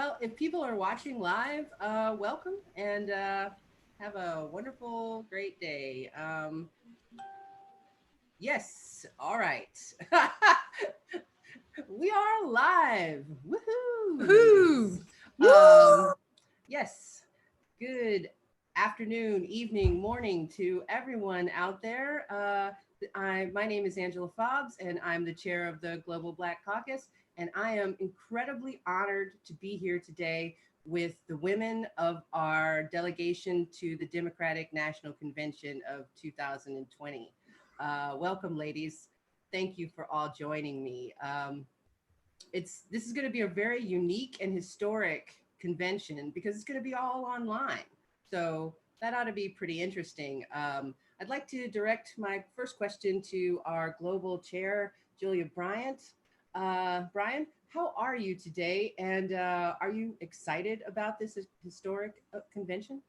Well, if people are watching live, welcome and have a wonderful, great day. Yes, all right. We are live. Woohoo, Woohoo! ladies. Woo! Yes, good afternoon, evening, morning to everyone out there. My name is Angela Fobbs, and I'm the chair of the Global Black Caucus. And I am incredibly honored to be here today with the women of our delegation to the Democratic National Convention of 2020. Welcome, ladies. Thank you for all joining me. This is going to be a very unique and historic convention because it's going to be all online. So that ought to be pretty interesting. I'd like to direct my first question to our global chair, Julia Bryant. Brian, how are you today? And are you excited about this historic convention?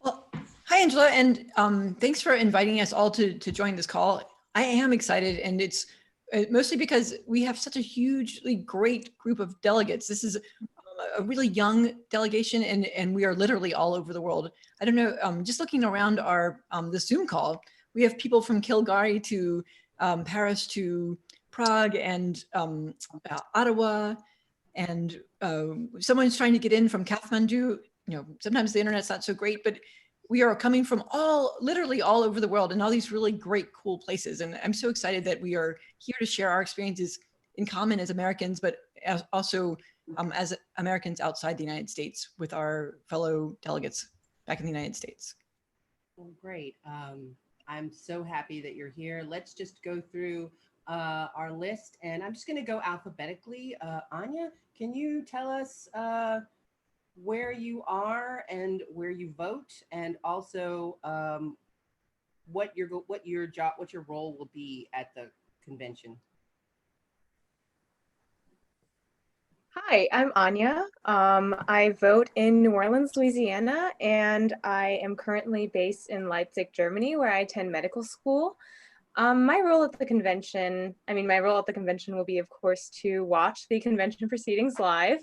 Well, hi, Angela, and thanks for inviting us all to join this call. I am excited, and it's mostly because we have such a hugely great group of delegates. This is a really young delegation, and we are literally all over the world. I don't know, just looking around our the Zoom call, we have people from Kilgary to Paris to Prague and Ottawa, and someone's trying to get in from Kathmandu. Sometimes the internet's not so great, but we are coming from literally all over the world and all these really great, cool places. And I'm so excited that we are here to share our experiences in common as Americans, but also as Americans outside the United States with our fellow delegates back in the United States. Well, great. I'm so happy that you're here. Let's just go through our list, and I'm just going to go alphabetically. Anya, can you tell us where you are and where you vote, and also what your role will be at the convention? Hi, I'm Anya. I vote in New Orleans, Louisiana, and I am currently based in Leipzig, Germany, where I attend medical school. My role at the convention will be, of course, to watch the convention proceedings live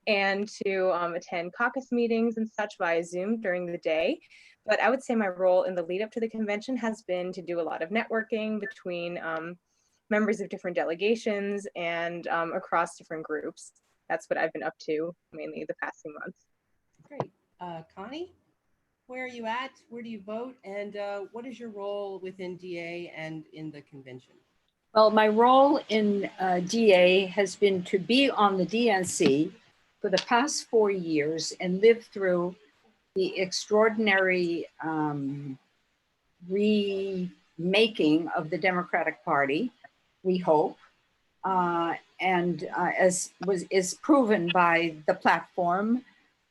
and to attend caucus meetings and such via Zoom during the day. But I would say my role in the lead up to the convention has been to do a lot of networking between members of different delegations and across different groups. That's what I've been up to mainly the past few months. Great. Connie, where are you at? Where do you vote? And what is your role within DA and in the convention? Well, my role in DA has been to be on the DNC for the past 4 years and live through the extraordinary remaking of the Democratic Party, we hope, and is proven by the platform.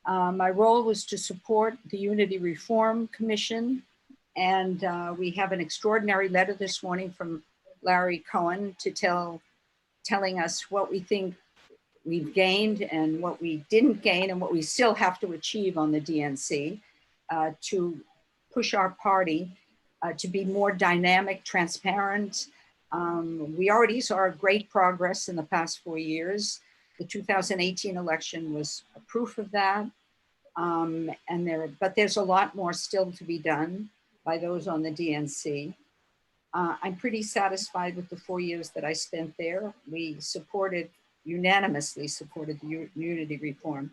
My role was to support the Unity Reform Commission, and we have an extraordinary letter this morning from Larry Cohen telling us what we think we've gained and what we didn't gain and what we still have to achieve on the DNC to push our party to be more dynamic, transparent. We already saw great progress in the past 4 years. The 2018 election was a proof of that. But there's a lot more still to be done by those on the DNC. I'm pretty satisfied with the 4 years that I spent there. We unanimously supported the Unity Reform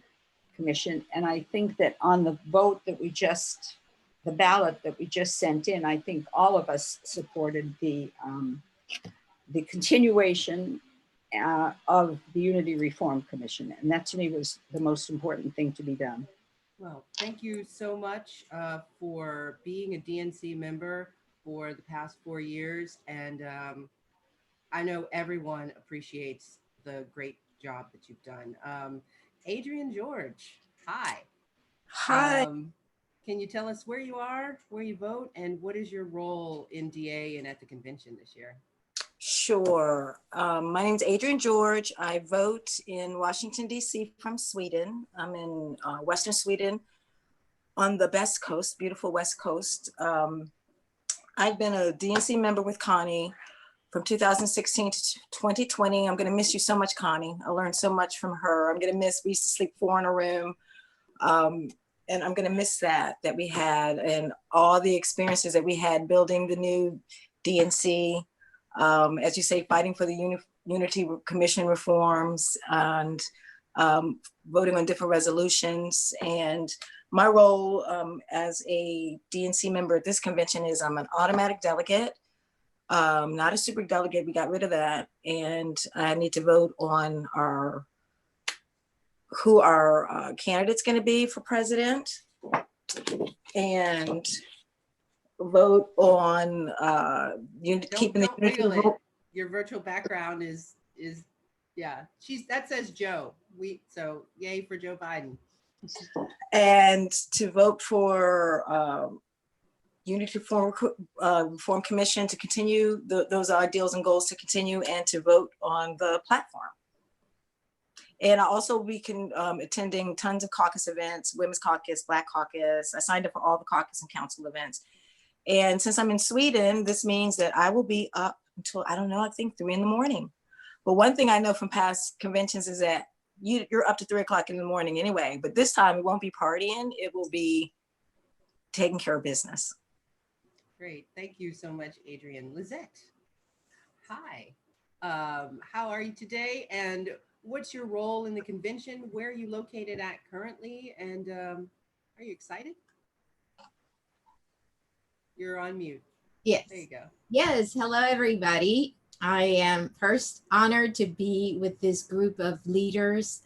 Commission. And I think that on the ballot that we just sent in, I think all of us supported the continuation of the Unity Reform Commission. And that to me was the most important thing to be done. Well, thank you so much for being a DNC member for the past 4 years. And I know everyone appreciates the great job that you've done. Adrian George, hi. Hi. Can you tell us where you are, where you vote, and what is your role in DA and at the convention this year? Sure. My name is Adrian George. I vote in Washington, D.C. from Sweden. I'm in Western Sweden on the West Coast, beautiful West Coast. I've been a DNC member with Connie from 2016 to 2020. I'm going to miss you so much, Connie. I learned so much from her. I'm going to miss, we used to sleep 4 in a room. And I'm going to miss that we had, and all the experiences that we had building the new DNC, as you say, fighting for the Unity Commission reforms, and voting on different resolutions. And my role as a DNC member at this convention is I'm an automatic delegate, not a super delegate. We got rid of that. And I need to vote on who our candidate's going to be for president, and vote on keeping Don't the wiggle it. Your virtual background is yeah. That says Joe. So yay for Joe Biden. And to vote for Unity Reform Commission to continue those ideals and goals to continue, and to vote on the platform. And also we can attending tons of caucus events, Women's Caucus, Black Caucus. I signed up for all the caucus and council events. And since I'm in Sweden, this means that I will be up until, I don't know, I think 3 in the morning. But one thing I know from past conventions is that you're up to 3 o'clock in the morning anyway, but this time it won't be partying, it will be taking care of business. Great, thank you so much, Adrienne. Lizette, hi. How are you today? And what's your role in the convention? Where are you located at currently? And are you excited? You're on mute. Yes. There you go. Yes. Hello, everybody. I am first honored to be with this group of leaders.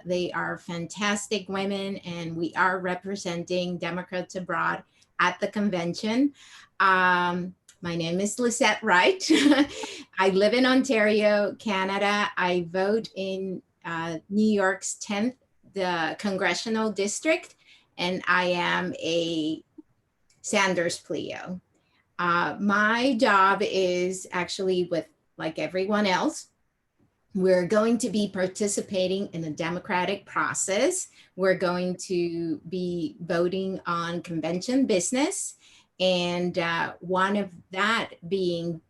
They are fantastic women, and we are representing Democrats abroad at the convention. My name is Lisette Wright. I live in Ontario, Canada. I vote in New York's 10th the congressional district, and I am a Sanders Pleo. My job is actually with, like everyone else, we're going to be participating in the democratic process. We're going to be voting on convention business, and one of that being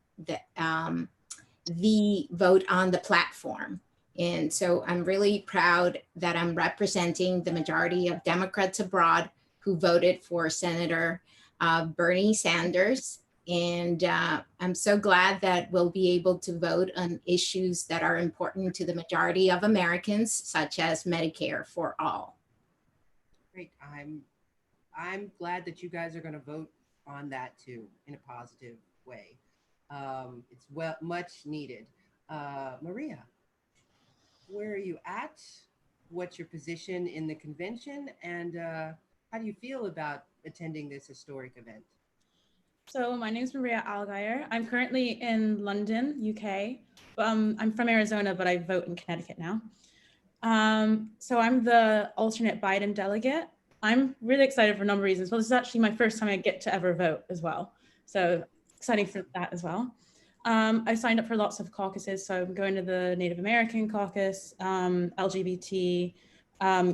the vote on the platform. And so I'm really proud that I'm representing the majority of Democrats abroad who voted for Senator Bernie Sanders. And I'm so glad that we'll be able to vote on issues that are important to the majority of Americans, such as Medicare for all. Great. I'm glad that you guys are going to vote on that too in a positive way. It's much needed. Maria, where are you at? What's your position in the convention? And how do you feel about attending this historic event? So my name is Maria Algeyer. I'm currently in London, UK. I'm from Arizona, but I vote in Connecticut now. So I'm the alternate Biden delegate. I'm really excited for a number of reasons. Well, this is actually my first time I get to ever vote as well. So exciting for that as well. I signed up for lots of caucuses. So I'm going to the Native American caucus, LGBT,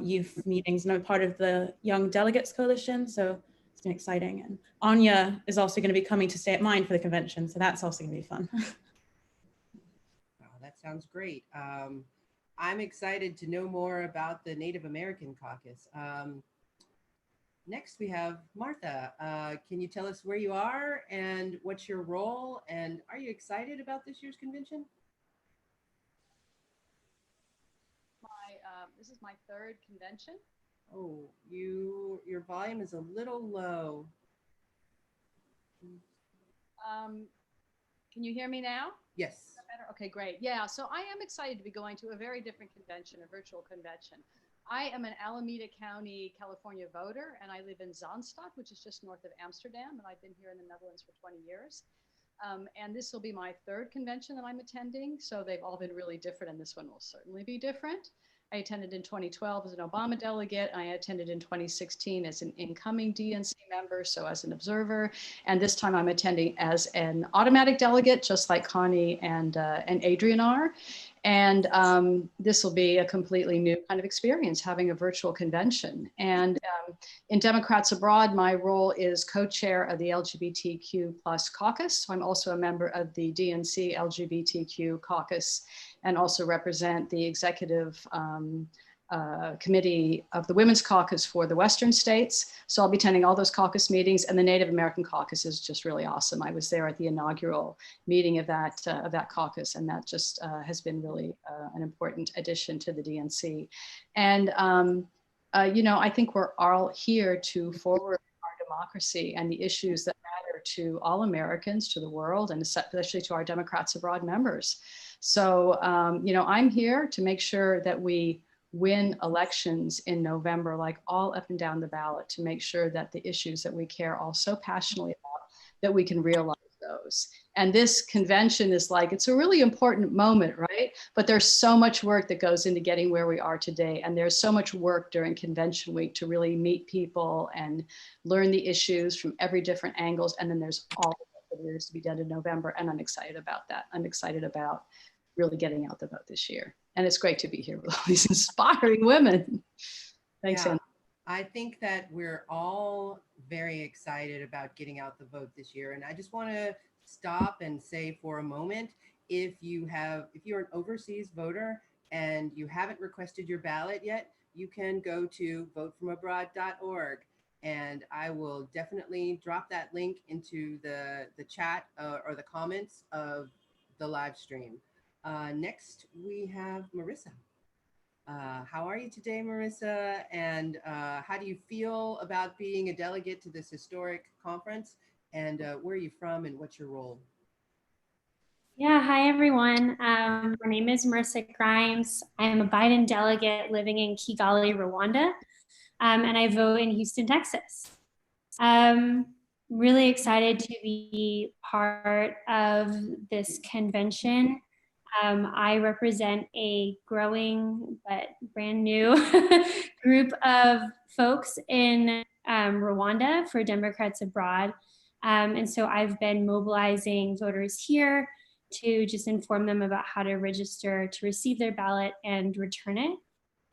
youth meetings, and I'm part of the Young Delegates Coalition. So it's been exciting. And Anya is also going to be coming to stay at mine for the convention. So that's also going to be fun. Wow, that sounds great. I'm excited to know more about the Native American caucus. Next, we have Martha. Can you tell us where you are and what's your role? And are you excited about this year's convention? This is my 3rd convention. Oh, your volume is a little low. Can you hear me now? Yes. Better? Okay, great. Yeah, so I am excited to be going to a very different convention, a virtual convention. I am an Alameda County, California voter, and I live in Zaanstad, which is just north of Amsterdam, and I've been here in the Netherlands for 20 years. And this will be my 3rd convention that I'm attending, so they've all been really different, and this one will certainly be different. I attended in 2012 as an Obama delegate. I attended in 2016 as an incoming DNC member, so as an observer. And this time I'm attending as an automatic delegate, just like Connie and Adrienne are. And this will be a completely new kind of experience, having a virtual convention. And in Democrats Abroad, my role is co-chair of the LGBTQ+ caucus. So I'm also a member of the DNC LGBTQ caucus and also represent the executive committee of the Women's Caucus for the Western states. So I'll be attending all those caucus meetings, and the Native American Caucus is just really awesome. I was there at the inaugural meeting of that caucus, and that just has been really an important addition to the DNC. And you know, I think we're all here to forward our democracy and the issues that matter to all Americans, to the world, and especially to our Democrats Abroad members. So you know, I'm here to make sure that we win elections in November, like all up and down the ballot, to make sure that the issues that we care all so passionately about, that we can realize those. And this convention is like, it's a really important moment, right? But there's so much work that goes into getting where we are today. And there's so much work during convention week to really meet people and learn the issues from every different angles. And then there's all the work that there is to be done in November. And I'm excited about that. I'm excited about really getting out the vote this year. And it's great to be here with all these inspiring women. Thanks, Anne. I think that we're all very excited about getting out the vote this year. And I just want to stop and say for a moment, if you're an overseas voter and you haven't requested your ballot yet, you can go to votefromabroad.org. And I will definitely drop that link into the chat or the comments of the live stream. Next, we have Marissa. How are you today, Marissa? And how do you feel about being a delegate to this historic conference? And where are you from and what's your role? Yeah, hi everyone. My name is Marissa Grimes. I am a Biden delegate living in Kigali, Rwanda, and I vote in Houston, Texas. Really excited to be part of this convention. I represent a growing but brand new group of folks in Rwanda for Democrats Abroad. And so I've been mobilizing voters here to just inform them about how to register to receive their ballot and return it.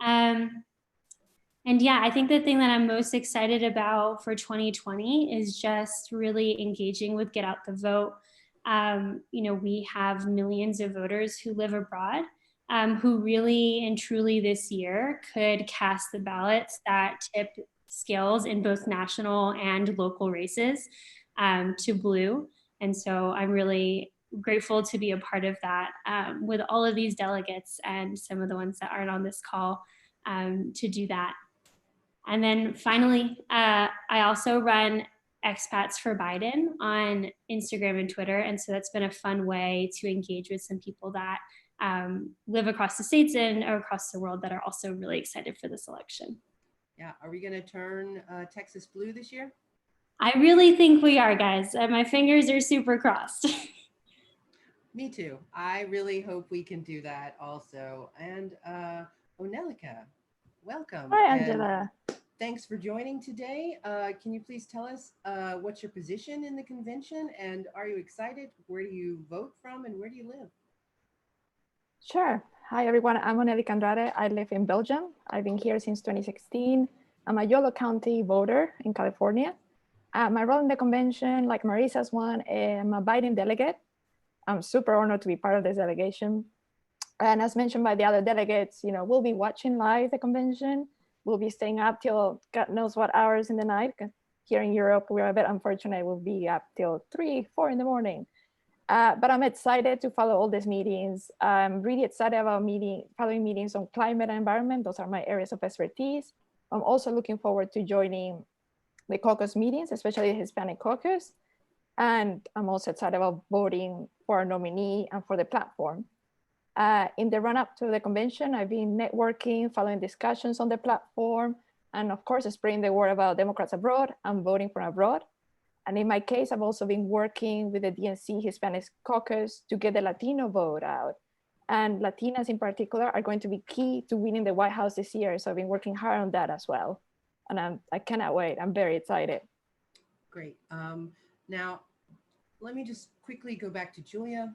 And yeah, I think the thing that I'm most excited about for 2020 is just really engaging with Get Out the Vote. You know, we have millions of voters who live abroad, who really and truly this year could cast the ballots that tip scales in both national and local races to blue. And so I'm really grateful to be a part of that with all of these delegates and some of the ones that aren't on this call to do that. And then finally, I also run Expats for Biden on Instagram and Twitter. And so that's been a fun way to engage with some people that live across the states and across the world that are also really excited for this election. Yeah, are we going to turn Texas blue this year? I really think we are, guys. My fingers are super crossed. Me too. I really hope we can do that also. And Onelika, welcome. Hi, Angela. And thanks for joining today. Can you please tell us what's your position in the convention, and are you excited? Where do you vote from and where do you live? Sure. Hi, everyone. I'm Onelika Andrade. I live in Belgium. I've been here since 2016. I'm a Yolo County voter in California. My role in the convention, like Marissa's one, I'm a Biden delegate. I'm super honored to be part of this delegation. And as mentioned by the other delegates, you know, we'll be watching live the convention. We'll be staying up till God knows what hours in the night. Here in Europe, we're a bit unfortunate. We'll be up till 3, 4 in the morning. But I'm excited to follow all these meetings. I'm really excited about following meetings on climate and environment. Those are my areas of expertise. I'm also looking forward to joining the caucus meetings, especially the Hispanic caucus. And I'm also excited about voting for a nominee and for the platform. In the run-up to the convention, I've been networking, following discussions on the platform, and of course, spreading the word about Democrats abroad and voting from abroad. And in my case, I've also been working with the DNC Hispanic Caucus to get the Latino vote out. And Latinas in particular are going to be key to winning the White House this year. So I've been working hard on that as well. And I cannot wait. I'm very excited. Great. Now, let me just quickly go back to Julia.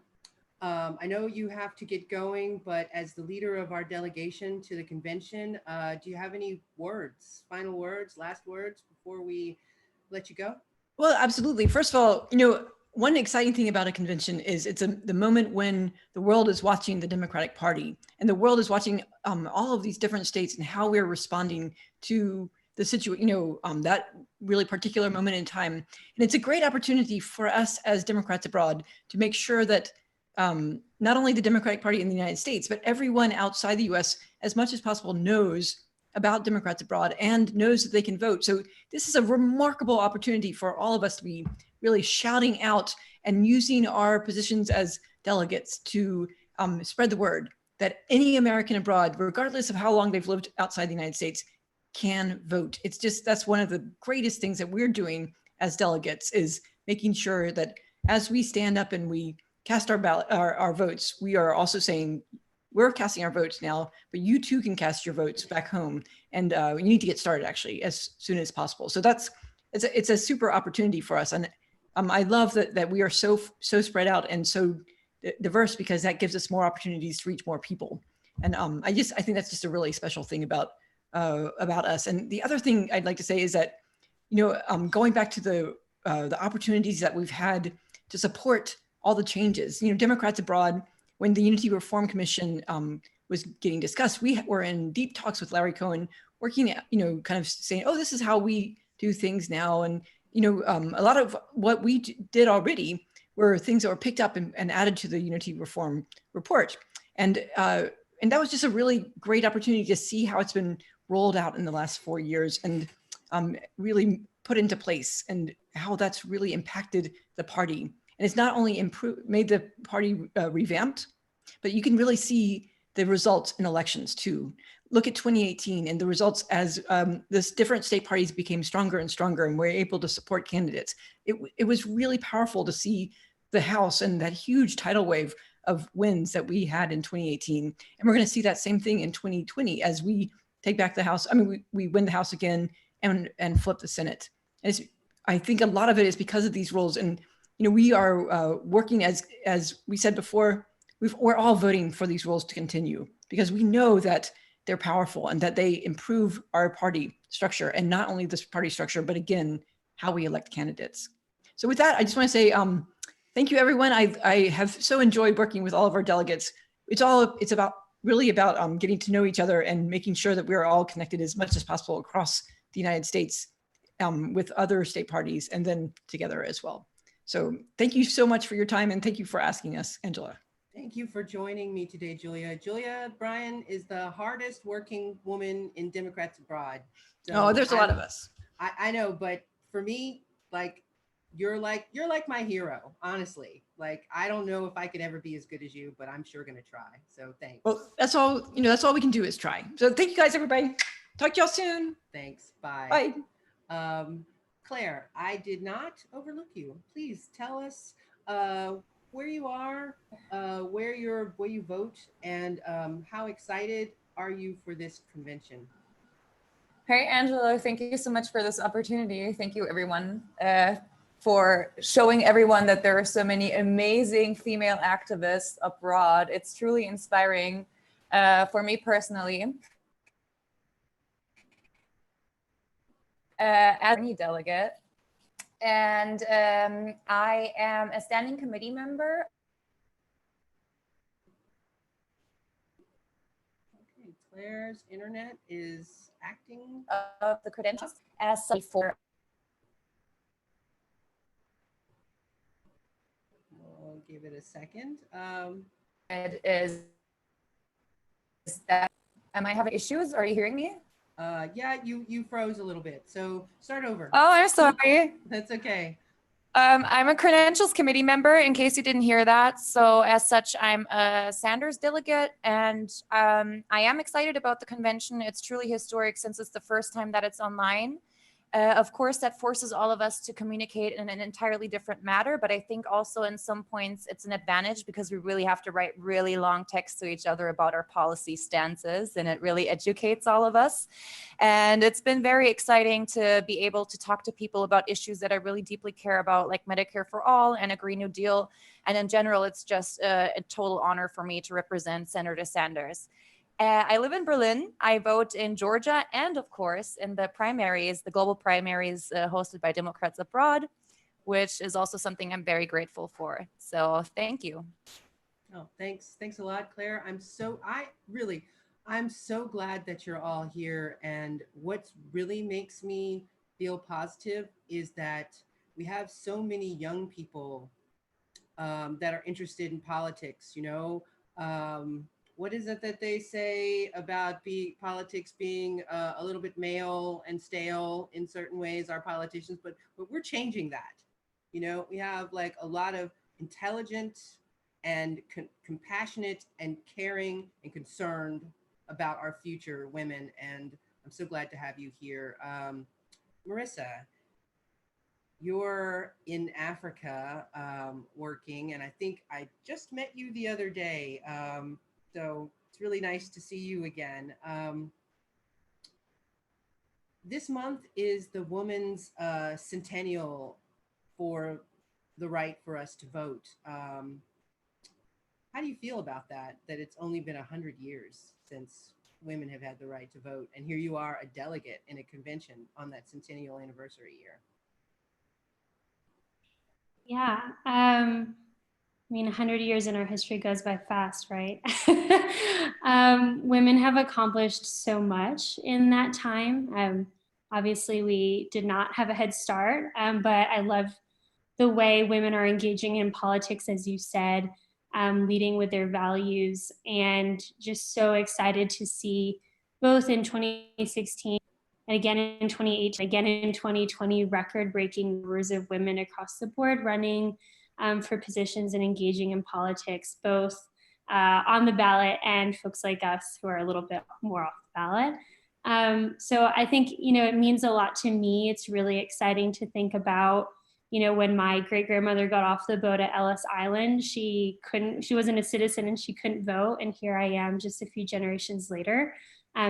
I know you have to get going, but as the leader of our delegation to the convention, do you have any words, final words, last words before we let you go? Well, absolutely. First of all, one exciting thing about a convention is it's the moment when the world is watching the Democratic Party and the world is watching all of these different states and how we're responding to the situation, that really particular moment in time. And it's a great opportunity for us as Democrats abroad to make sure that not only the Democratic Party in the United States, but everyone outside the US as much as possible knows about Democrats abroad and knows that they can vote. So this is a remarkable opportunity for all of us to be really shouting out and using our positions as delegates to spread the word that any American abroad, regardless of how long they've lived outside the United States, can vote. It's just, that's one of the greatest things that we're doing as delegates, is making sure that as we stand up and we cast our ballot, our votes, we are also saying, we're casting our votes now, but you too can cast your votes back home. And we need to get started actually as soon as possible. So it's a super opportunity for us. And I love that we are so spread out and so diverse, because that gives us more opportunities to reach more people. And I think that's just a really special thing about us. And the other thing I'd like to say is that, going back to the opportunities that we've had to support all the changes, Democrats abroad, when the Unity Reform Commission was getting discussed, we were in deep talks with Larry Cohen, working, kind of saying, oh, this is how we do things now. And, a lot of what we did already were things that were picked up and added to the Unity Reform report. And that was just a really great opportunity to see how it's been rolled out in the last 4 years and really put into place, and how that's really impacted the party. And it's not only made the party revamped, but you can really see the results in elections too. Look at 2018 and the results as this different state parties became stronger and stronger and were able to support candidates. It was really powerful to see the House and that huge tidal wave of wins that we had in 2018. And we're going to see that same thing in 2020 as we take back the House. I mean, we win the House again and flip the Senate. And I think a lot of it is because of these rules. And we are working, as we said before, we're all voting for these rules to continue, because we know that they're powerful and that they improve our party structure, and not only this party structure, but again, how we elect candidates. So with that, I just want to say thank you, everyone. I have so enjoyed working with all of our delegates. It's really about getting to know each other and making sure that we're all connected as much as possible across the United States with other state parties, and then together as well. So thank you so much for your time, and thank you for asking us, Angela. Thank you for joining me today, Julia. Julia Bryan is the hardest working woman in Democrats abroad. So there's a lot of us. I know, but for me, you're like my hero, honestly. I don't know if I could ever be as good as you, but I'm sure gonna try. So thanks. Well, that's all we can do is try. So thank you guys, everybody. Talk to y'all soon. Thanks. Bye. Bye. Claire, I did not overlook you. Please tell us where you are, where you vote, and how excited are you for this convention? Hey, Angela, thank you so much for this opportunity. Thank you, everyone, for showing everyone that there are so many amazing female activists abroad. It's truly inspiring for me personally. As a delegate, and I am a standing committee member. Okay, Claire's internet is acting of the credentials as for. We'll give it a second. It is that, am I having issues? Are you hearing me? Yeah, you froze a little bit, so start over. Oh, I'm sorry. That's okay. I'm a credentials committee member, in case you didn't hear that. So as such, I'm a Sanders delegate, and I am excited about the convention. It's truly historic since it's the first time that it's online. Of course, that forces all of us to communicate in an entirely different manner, but I think also in some points it's an advantage because we really have to write really long texts to each other about our policy stances, and it really educates all of us. And it's been very exciting to be able to talk to people about issues that I really deeply care about, like Medicare for All and a Green New Deal. And in general, it's just a total honor for me to represent Senator Sanders. I live in Berlin. I vote in Georgia and, of course, in the primaries, the global primaries hosted by Democrats Abroad, which is also something I'm very grateful for. So thank you. Oh, thanks. Thanks a lot, Claire. I'm so glad that you're all here. And what really makes me feel positive is that we have so many young people that are interested in politics, what is it that they say about politics being a little bit male and stale in certain ways, our politicians, but we're changing that. We have like a lot of intelligent and compassionate and caring and concerned about our future women. And I'm so glad to have you here. Marissa, you're in Africa working, and I think I just met you the other day. So it's really nice to see you again. This month is the Women's Centennial for the right for us to vote. How do you feel about that it's only been 100 years since women have had the right to vote, and here you are, a delegate in a convention on that centennial anniversary year? Yeah, 100 years in our history goes by fast, right? Women have accomplished so much in that time. Obviously, we did not have a head start, but I love the way women are engaging in politics, as you said, leading with their values, and just so excited to see both in 2016 and again in 2018, again in 2020, record-breaking numbers of women across the board running for positions and engaging in politics, both on the ballot and folks like us who are a little bit more off the ballot. So I think, it means a lot to me. It's really exciting to think about, when my great-grandmother got off the boat at Ellis Island, she wasn't a citizen and she couldn't vote. And here I am just a few generations later,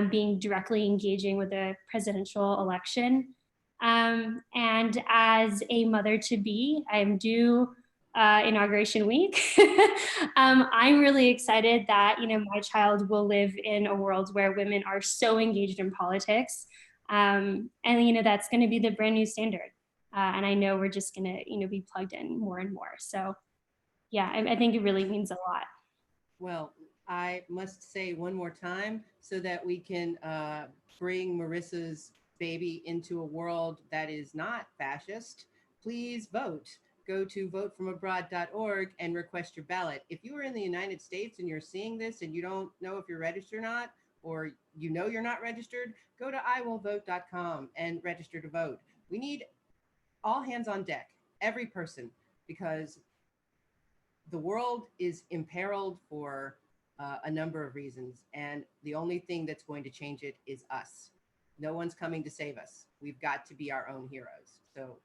being directly engaging with a presidential election. And as a mother to be, I'm due inauguration week. I'm really excited that, my child will live in a world where women are so engaged in politics. And, that's going to be the brand new standard. And I know we're just going to, be plugged in more and more. So yeah, I think it really means a lot. Well, I must say one more time so that we can bring Marissa's baby into a world that is not fascist. Please vote. Go to votefromabroad.org and request your ballot. If you are in the United States and you're seeing this and you don't know if you're registered or not, or you're not registered, go to iwillvote.com and register to vote. We need all hands on deck, every person, because the world is imperiled for a number of reasons. And the only thing that's going to change it is us. No one's coming to save us. We've got to be our own heroes. So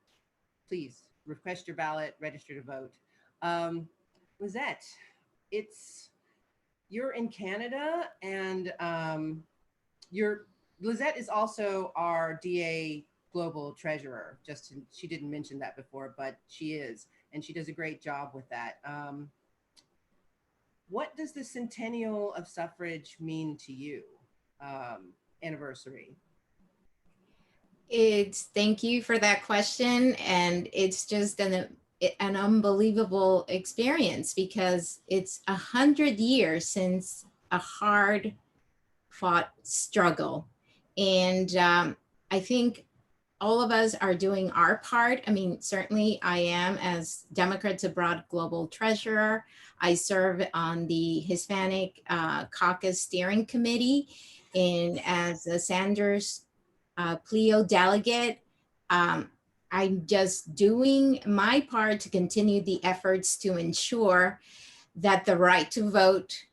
please request your ballot, register to vote. Lizette, you're in Canada, and Lizette is also our DA Global Treasurer. She didn't mention that before, but she is, and she does a great job with that. What does the centennial of suffrage mean to you, anniversary? Thank you for that question. And it's just an unbelievable experience because it's 100 years since a hard fought struggle. And I think all of us are doing our part. I mean, certainly I am as Democrats Abroad Global Treasurer. I serve on the Hispanic Caucus Steering Committee, and as a Sanders Pleo delegate, I'm just doing my part to continue the efforts to ensure that the right to vote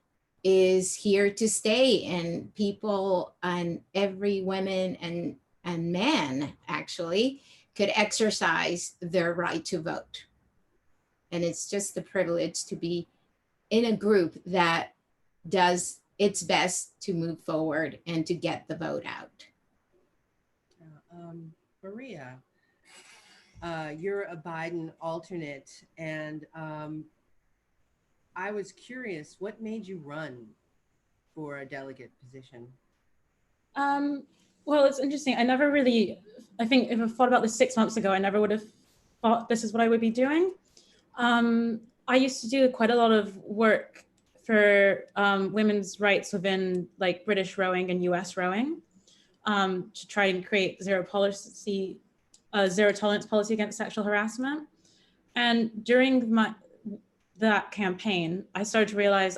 is here to stay, and people and every woman and and men actually could exercise their right to vote. And it's just a privilege to be in a group that does its best to move forward and to get the vote out. Maria, you're a Biden alternate, and I was curious, what made you run for a delegate position? Well, it's interesting. I never really, I think if I thought about this 6 months ago, I never would have thought this is what I would be doing. I used to do quite a lot of work for women's rights within like British rowing and US rowing to try and create zero tolerance policy against sexual harassment. And during that campaign, I started to realize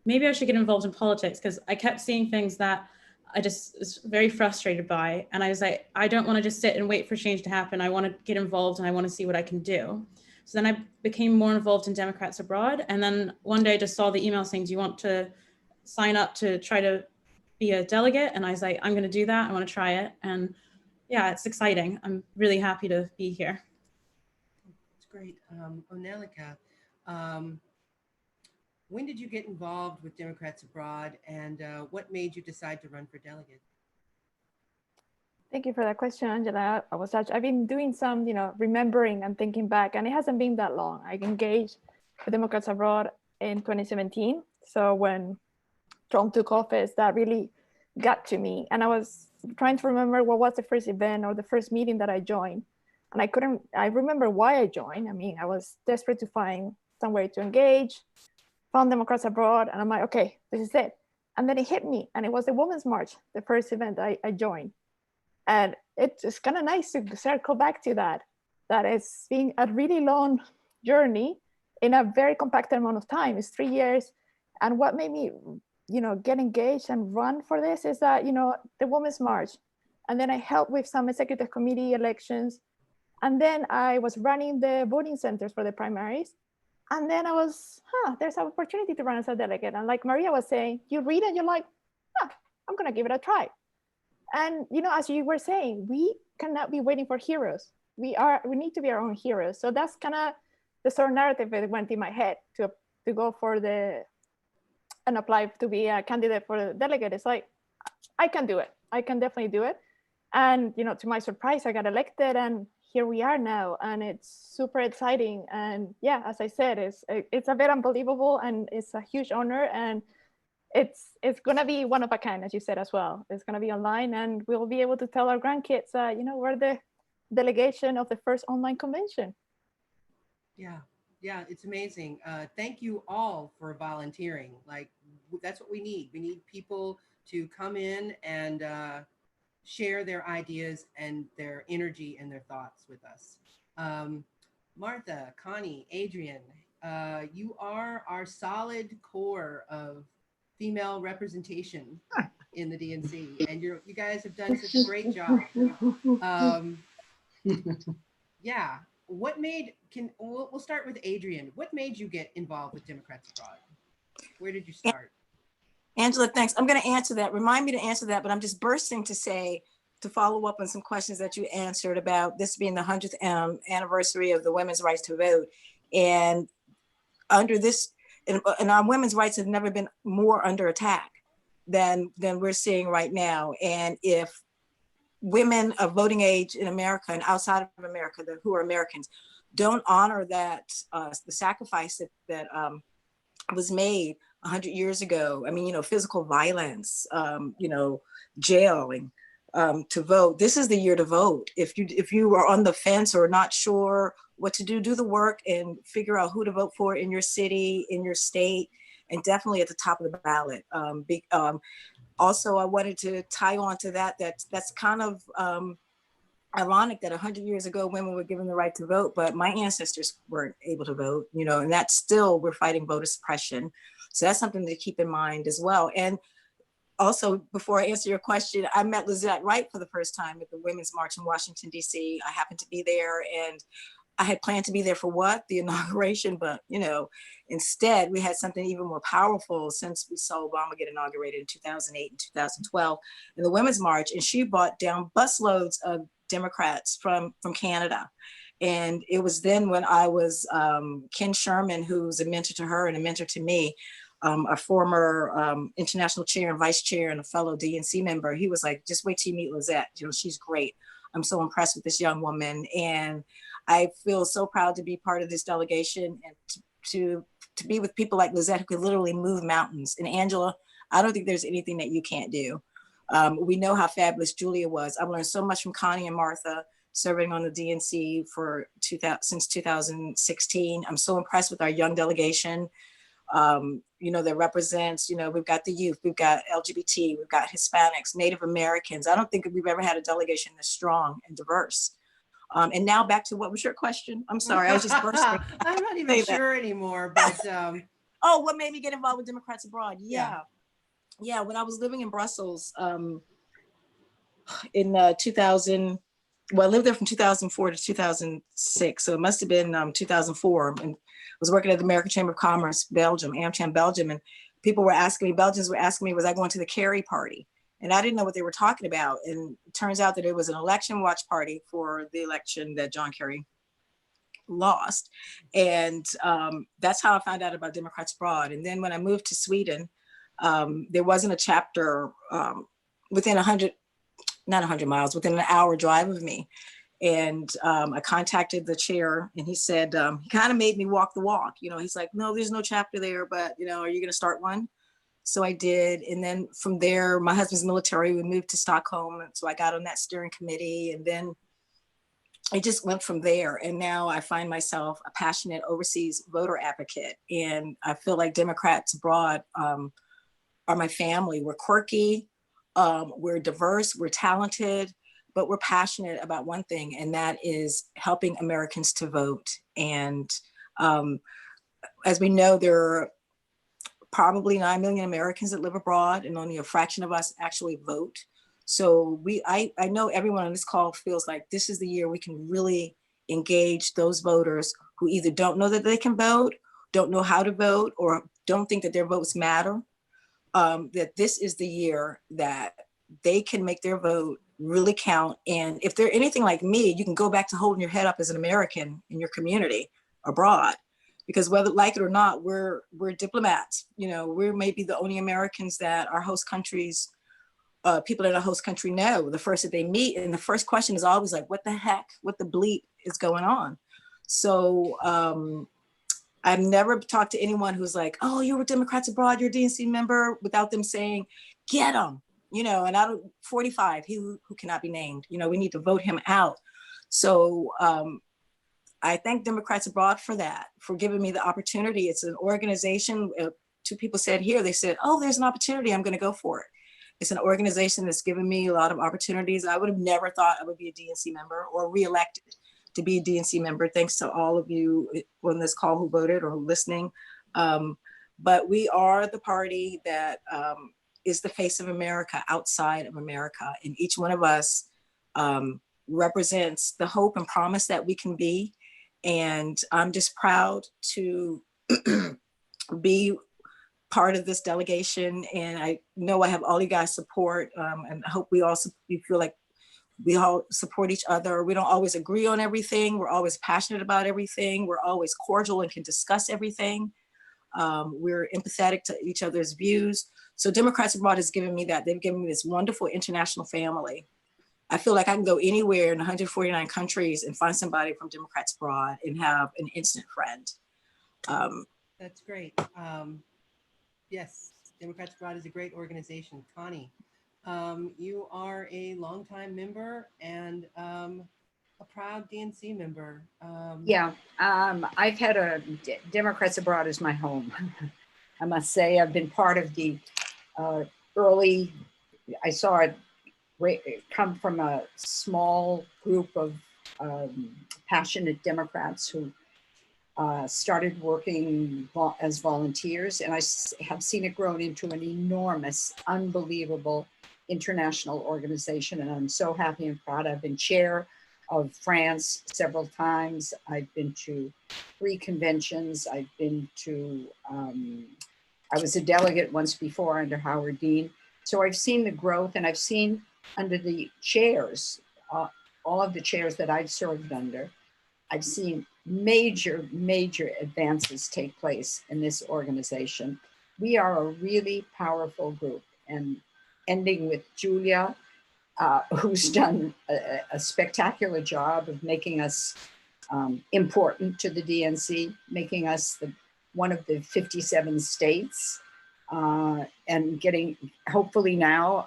maybe I should get involved in politics, because I kept seeing things that I just was very frustrated by. And I was like, I don't want to just sit and wait for change to happen. I want to get involved and I want to see what I can do. So then I became more involved in Democrats Abroad. And then one day I just saw the email saying, do you want to sign up to try to be a delegate? And I was like, I'm going to do that. I want to try it. And yeah, it's exciting. I'm really happy to be here. It's great. Onelika, when did you get involved with Democrats Abroad, and what made you decide to run for delegate? Thank you for that question, Angela. I've been doing some, remembering and thinking back, and it hasn't been that long. I engaged with Democrats Abroad in 2017. So when Trump took office, that really got to me. And I was trying to remember what was the first event or the first meeting that I joined. And I remember why I joined. I mean, I was desperate to find some way to engage, found Democrats Abroad, and I'm like, okay, this is it. And then it hit me, and it was the Women's March, the first event I joined. And it's kind of nice to circle back to that it's been a really long journey in a very compacted amount of time. It's 3 years. And what made me, get engaged and run for this is that, the Women's March. And then I helped with some executive committee elections. And then I was running the voting centers for the primaries. And then I was, there's an opportunity to run as a delegate. And like Maria was saying, you read it, you're like, I'm going to give it a try. And, as you were saying, we cannot be waiting for heroes. We need to be our own heroes. So that's kind of the sort of narrative that went in my head to go for and apply to be a candidate for the delegate. It's like, I can do it. I can definitely do it. And, to my surprise, I got elected, and here we are now. And it's super exciting. And yeah, as I said, it's a bit unbelievable, and it's a huge honor. And it's going to be one of a kind, as you said as well. It's going to be online, and we'll be able to tell our grandkids, we're the delegation of the first online convention. Yeah, it's amazing. Thank you all for volunteering. Like, that's what we need. We need people to come in and share their ideas and their energy and their thoughts with us. Martha, Connie, Adrian, you are our solid core of female representation in the DNC, and you guys have done such a great job. Yeah, we'll start with Adrian. What made you get involved with Democrats Abroad? Where did you start? Angela, thanks. I'm going to answer that. Remind me to answer that, but I'm just bursting to follow up on some questions that you answered about this being the 100th anniversary of the women's rights to vote. And under this, and our women's rights have never been more under attack than we're seeing right now. And if women of voting age in America and outside of America, who are Americans, don't honor that, the sacrifice that was made 100 years ago. I mean, physical violence, jailing to vote. This is the year to vote. If you are on the fence or not sure what to do the work and figure out who to vote for in your city, in your state, and definitely at the top of the ballot. Also, I wanted to tie on to that's kind of ironic that 100 years ago women were given the right to vote, but my ancestors weren't able to vote, and that's still, we're fighting voter suppression. So that's something to keep in mind as well. And also, before I answer your question, I met Lizette Wright for the first time at the Women's March in Washington, D.C. I happened to be there, and I had planned to be there for what? The inauguration, but you know, instead we had something even more powerful since we saw Obama get inaugurated in 2008 and 2012 in the Women's March, and she brought down busloads of Democrats from Canada. And it was then when I was, Ken Sherman, who's a mentor to her and a mentor to me, a former international chair and vice chair and a fellow DNC member, he was like, just wait till you meet Lizette. You know, she's great. I'm so impressed with this young woman. And I feel so proud to be part of this delegation and to be with people like Lizette who could literally move mountains. And Angela, I don't think there's anything that you can't do. We know how fabulous Julia was. I've learned so much from Connie and Martha, serving on the DNC since 2016. I'm so impressed with our young delegation, you know, that represents, you know, we've got the youth, we've got LGBT, we've got Hispanics, Native Americans. I don't think we've ever had a delegation this strong and diverse. And now back to what was your question? I'm sorry, I was just bursting. I'm not even sure anymore, but. Oh, what made me get involved with Democrats Abroad? Yeah, when I was living in Brussels in 2000, well, I lived there from 2004 to 2006. So it must've been 2004. And I was working at the American Chamber of Commerce, Belgium, AmCham Belgium. And people were asking me, Belgians were asking me, was I going to the Kerry party? And I didn't know what they were talking about. And it turns out that it was an election watch party for the election that John Kerry lost. And that's how I found out about Democrats Abroad. And then when I moved to Sweden, there wasn't a chapter within 100, not 100 miles, within an hour drive of me. And I contacted the chair and he said, he kind of made me walk the walk. You know, he's like, no, there's no chapter there, but you know, are you going to start one? So I did. And then from there, my husband's military, we moved to Stockholm. And so I got on that steering committee, and then it just went from there. And now I find myself a passionate overseas voter advocate. And I feel like Democrats Abroad are my family. We're quirky, we're diverse, we're talented, but we're passionate about one thing, and that is helping Americans to vote. And as we know, there are probably 9 million Americans that live abroad, and only a fraction of us actually vote. So I know everyone on this call feels like this is the year we can really engage those voters who either don't know that they can vote, don't know how to vote, or don't think that their votes matter. That this is the year that they can make their vote really count. And if they're anything like me, you can go back to holding your head up as an American in your community abroad, because whether like it or not, we're diplomats. You know, we're maybe the only Americans that our host countries, people in our host country know the first that they meet. And the first question is always like, what the heck, what the bleep is going on? So I've never talked to anyone who's like, oh, you're with Democrats Abroad, you're a DNC member, without them saying, get them, you know, and I don't, 45, who cannot be named, you know, we need to vote him out. So I thank Democrats Abroad for that, for giving me the opportunity. It's an organization, two people said here, they said, oh, there's an opportunity, I'm gonna go for it. It's an organization that's given me a lot of opportunities. I would have never thought I would be a DNC member or reelected to be a DNC member, thanks to all of you on this call who voted or listening. But we are the party that is the face of America outside of America. And each one of us represents the hope and promise that we can be. And I'm just proud to be part of this delegation. And I know I have all you guys' support, and I hope we feel like we all support each other. We don't always agree on everything. We're always passionate about everything. We're always cordial and can discuss everything. We're empathetic to each other's views. So Democrats Abroad has given me that. They've given me this wonderful international family. I feel like I can go anywhere in 149 countries and find somebody from Democrats Abroad and have an instant friend. That's great. Yes, Democrats Abroad is a great organization. Connie, you are a longtime member and a proud DNC member. I've had Democrats Abroad as my home. I must say, I've been part of the early, I saw it come from a small group of passionate Democrats who started working as volunteers, and I have seen it grown into an enormous, unbelievable international organization, and I'm so happy and proud. I've been chair of France several times. I've been to 3 conventions. I've been to, I was a delegate once before under Howard Dean. So I've seen the growth, and I've seen under the chairs, all of the chairs that I've served under, I've seen major, major advances take place in this organization. We are a really powerful group, and ending with Julia, who's done a spectacular job of making us important to the DNC, making us one of the 57 states, and getting, hopefully now,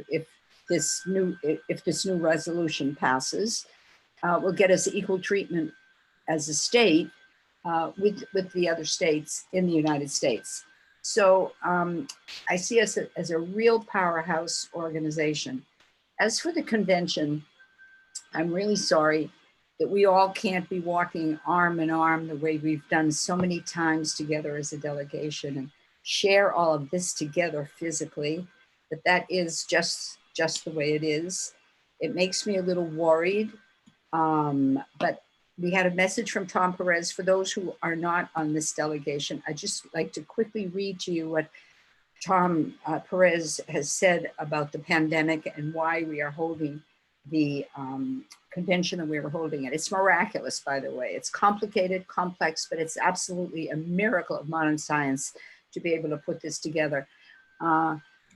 if this new resolution passes, will get us equal treatment as a state with the other states in the United States. So I see us as a real powerhouse organization. As for the convention, I'm really sorry that we all can't be walking arm in arm the way we've done so many times together as a delegation and share all of this together physically, but that is just the way it is. It makes me a little worried, but we had a message from Tom Perez. For those who are not on this delegation, I'd just like to quickly read to you what Tom Perez has said about the pandemic and why we are holding the convention that we were holding it. It's miraculous, by the way. It's complicated, complex, but it's absolutely a miracle of modern science to be able to put this together.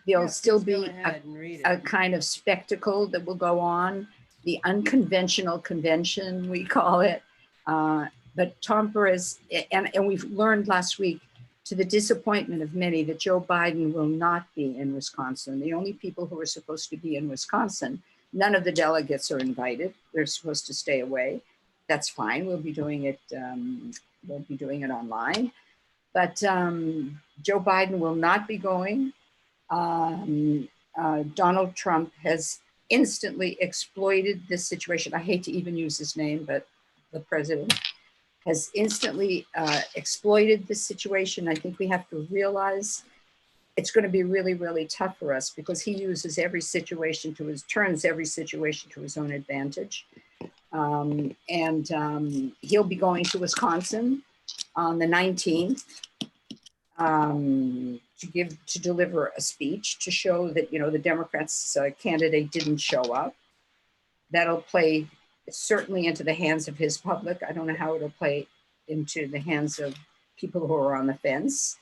There'll still be a kind of spectacle that will go on, the unconventional convention, we call it. But Tom Perez, and we've learned last week, to the disappointment of many, that Joe Biden will not be in Wisconsin. The only people who are supposed to be in Wisconsin, none of the delegates are invited. They're supposed to stay away. That's fine. We'll be doing it. We'll be doing it online. But Joe Biden will not be going. Donald Trump has instantly exploited this situation. I hate to even use his name, but the president has instantly exploited this situation. I think we have to realize it's going to be really, really tough for us because he uses every situation turns every situation to his own advantage. He'll be going to Wisconsin on the 19th to deliver a speech to show that, you know, the Democrats candidate didn't show up. That'll play certainly into the hands of his public. I don't know how it'll play into the hands of people who are on the fence.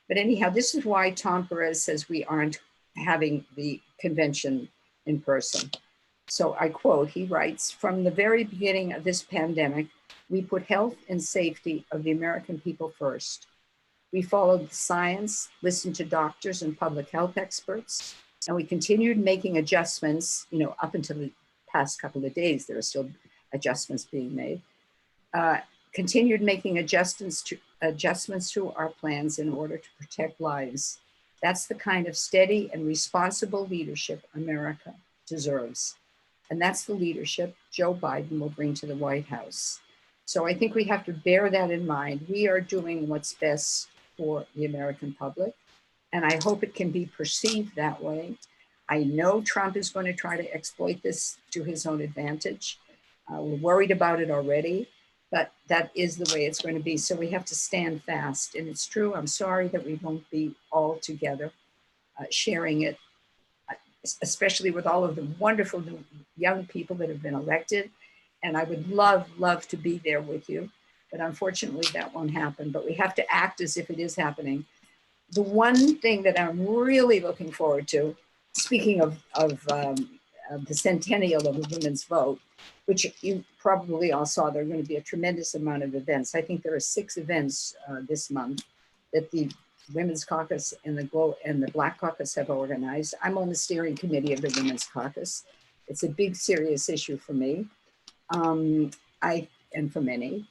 But anyhow, this is why Tom Perez says we aren't having the convention in person. So I quote, he writes, "From the very beginning of this pandemic, we put health and safety of the American people first. We followed the science, listened to doctors and public health experts, and we continued making adjustments, you know, up until the past couple of days. There are still adjustments being made. Continued making adjustments to our plans in order to protect lives. That's the kind of steady and responsible leadership America deserves. And that's the leadership Joe Biden will bring to the White House. So I think we have to bear that in mind. We are doing what's best for the American public, and I hope it can be perceived that way. I know Trump is going to try to exploit this to his own advantage. We're worried about it already, but that is the way it's going to be. So we have to stand fast. And it's true, I'm sorry that we won't be all together sharing it, especially with all of the wonderful young people that have been elected. And I would love to be there with you. But unfortunately, that won't happen. But we have to act as if it is happening. The one thing that I'm really looking forward to, speaking of the centennial of the women's vote, which you probably all saw, there are going to be a tremendous amount of events. I think there are 6 events this month that the Women's Caucus and the Black Caucus have organized. I'm on the steering committee of the Women's Caucus. It's a big, serious issue for me, and for many.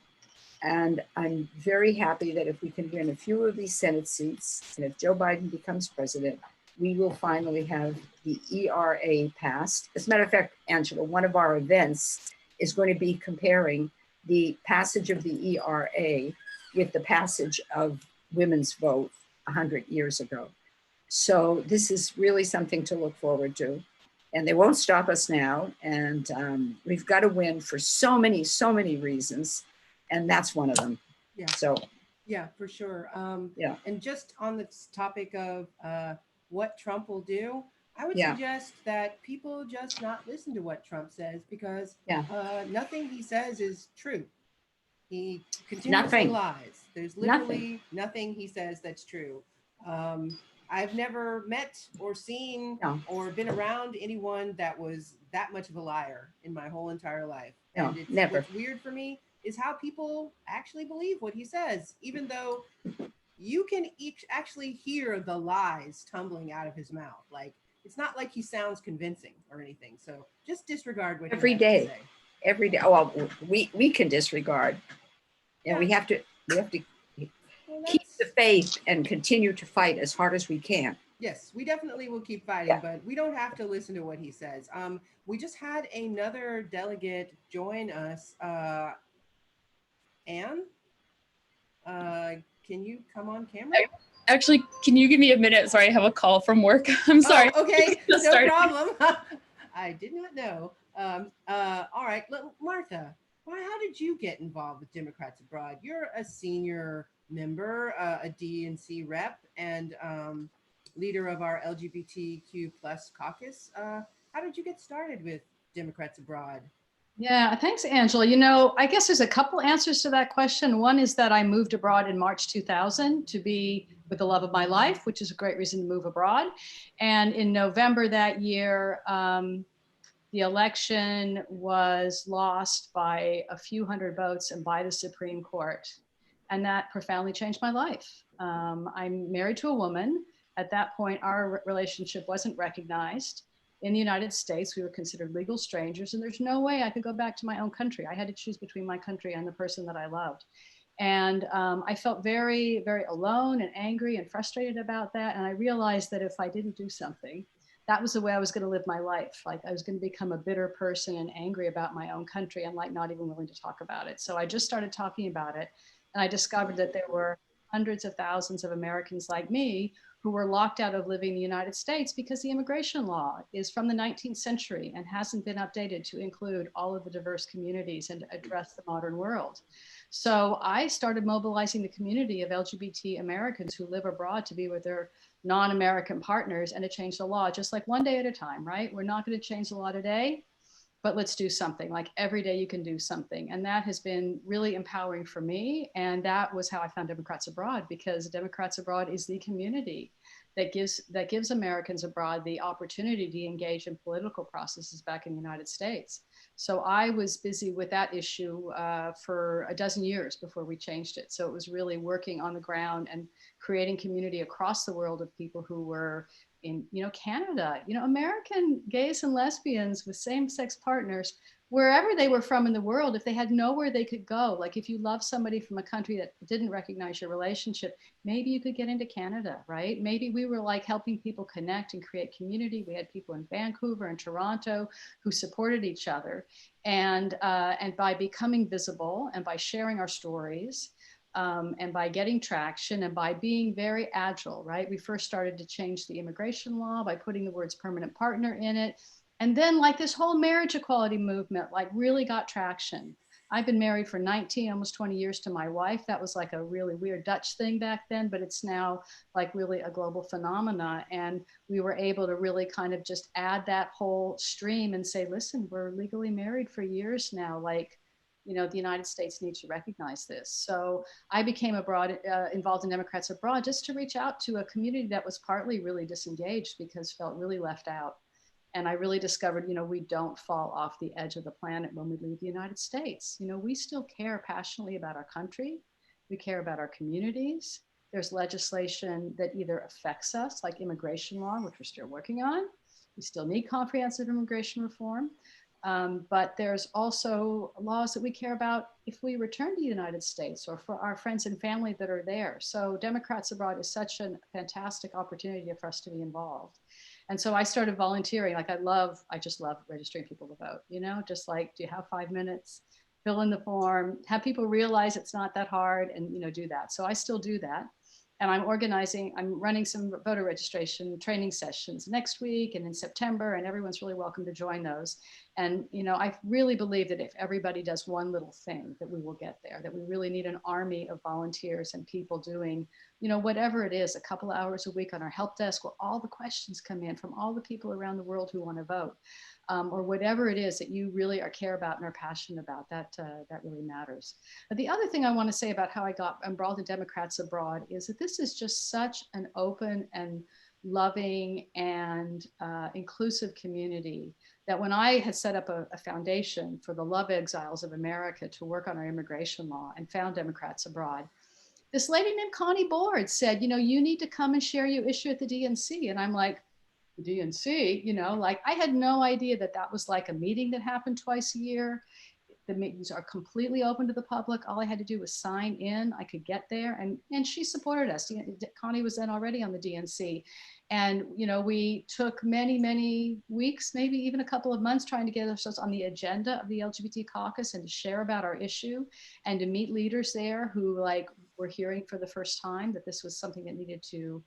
And I'm very happy that if we can win a few of these Senate seats, and if Joe Biden becomes president, we will finally have the ERA passed. As a matter of fact, Angela, one of our events is going to be comparing the passage of the ERA with the passage of women's vote 100 years ago. So this is really something to look forward to. and they won't stop us now. And we've got to win for so many reasons. And that's one of them. Yeah. So, yeah, for sure. yeah. And just on this topic of what Trump will do, I would Yeah. suggest that people just not listen to what Trump says, because Yeah. nothing he says is true. He continuously Nothing. lies. There's literally nothing he says that's true. I've never met or seen No. or been around anyone that was that much of a liar in my whole entire life. No, And it's never. what's weird for me is how people actually believe what he says, even though you can actually hear the lies tumbling out of his mouth. Like, it's not like he sounds convincing or anything. So just disregard what Every he has day. to say. Every day. Well, we can disregard. And we have to keep the faith and continue to fight as hard as we can. Yes, we definitely will keep fighting, but we don't have to listen to what he says. We just had another delegate join us. Anne, can you come on camera? Actually, can you give me a minute? Sorry, I have a call from work. I'm sorry. Oh, okay, no Started. problem. I did not know. All right, Martha, how did you get involved with Democrats Abroad? You're a senior member, a DNC rep, and leader of our LGBTQ plus caucus. How did you get started with Democrats Abroad? Yeah, thanks, Angela. You know, I guess there's a couple answers to that question. One is that I moved abroad in March 2000 to be with the love of my life, which is a great reason to move abroad. And in November that year, the election was lost by a few hundred votes and by the Supreme Court. And that profoundly changed my life. I'm married to a woman. At that point, our relationship wasn't recognized. In the United States, we were considered legal strangers, and there's no way I could go back to my own country. I had to choose between my country and the person that I loved. And I felt very, very alone and angry and frustrated about that. And I realized that if I didn't do something, that was the way I was going to live my life. Like, I was going to become a bitter person and angry about my own country and like not even willing to talk about it. So I just started talking about it. And I discovered that there were hundreds of thousands of Americans like me who were locked out of living in the United States because the immigration law is from the 19th century and hasn't been updated to include all of the diverse communities and address the modern world. So I started mobilizing the community of LGBT Americans who live abroad to be with their non-American partners and to change the law, just like one day at a time, right? We're not going to change the law today, but let's do something. Like, every day you can do something. And that has been really empowering for me. And that was how I found Democrats Abroad, because Democrats Abroad is the community that gives Americans abroad the opportunity to engage in political processes back in the United States. So I was busy with that issue for a dozen years before we changed it. So it was really working on the ground and creating community across the world of people who were in, Canada, American gays and lesbians with same-sex partners, wherever they were from in the world. If they had nowhere they could go, like if you love somebody from a country that didn't recognize your relationship, maybe you could get into Canada, right? Maybe we were like helping people connect and create community. We had people in Vancouver and Toronto who supported each other. And by becoming visible and by sharing our stories, and by getting traction and by being very agile, right? We first started to change the immigration law by putting the words permanent partner in it. And then like this whole marriage equality movement, like really got traction. I've been married for 19, almost 20 years to my wife. That was like a really weird Dutch thing back then, but it's now like really a global phenomena. And we were able to really kind of just add that whole stream and say, listen, we're legally married for years now. Like, the United States needs to recognize this. So I became involved in Democrats Abroad just to reach out to a community that was partly really disengaged because felt really left out. And I really discovered, we don't fall off the edge of the planet when we leave the United States. We still care passionately about our country. We care about our communities. There's legislation that either affects us, like immigration law, which we're still working on. We still need comprehensive immigration reform. But there's also laws that we care about if we return to the United States or for our friends and family that are there. So Democrats Abroad is such a fantastic opportunity for us to be involved. And so I started volunteering. Like, I just love registering people to vote, just like, do you have 5 minutes? Fill in the form, have people realize it's not that hard and, do that. So I still do that. And I'm running some voter registration training sessions next week and in September, and everyone's really welcome to join those. And, you know, I really believe that if everybody does one little thing, that we will get there, that we really need an army of volunteers and people doing, you know, whatever it is, a couple hours a week on our help desk where all the questions come in from all the people around the world who want to vote. Or whatever it is that you really care about and are passionate about, that really matters. But the other thing I want to say about how I got involved in Democrats Abroad is that this is just such an open and loving and inclusive community that when I had set up a foundation for the Love Exiles of America to work on our immigration law and found Democrats Abroad, this lady named Connie Board said, you know, you need to come and share your issue at the DNC. And I'm like, the DNC, you know, like I had no idea that that was like a meeting that happened twice a year. The meetings are completely open to the public. All I had to do was sign in. I could get there, and she supported us. Connie was then already on the DNC, and you know, we took many weeks, maybe even a couple of months, trying to get ourselves on the agenda of the LGBT caucus and to share about our issue and to meet leaders there who like were hearing for the first time that this was something that needed to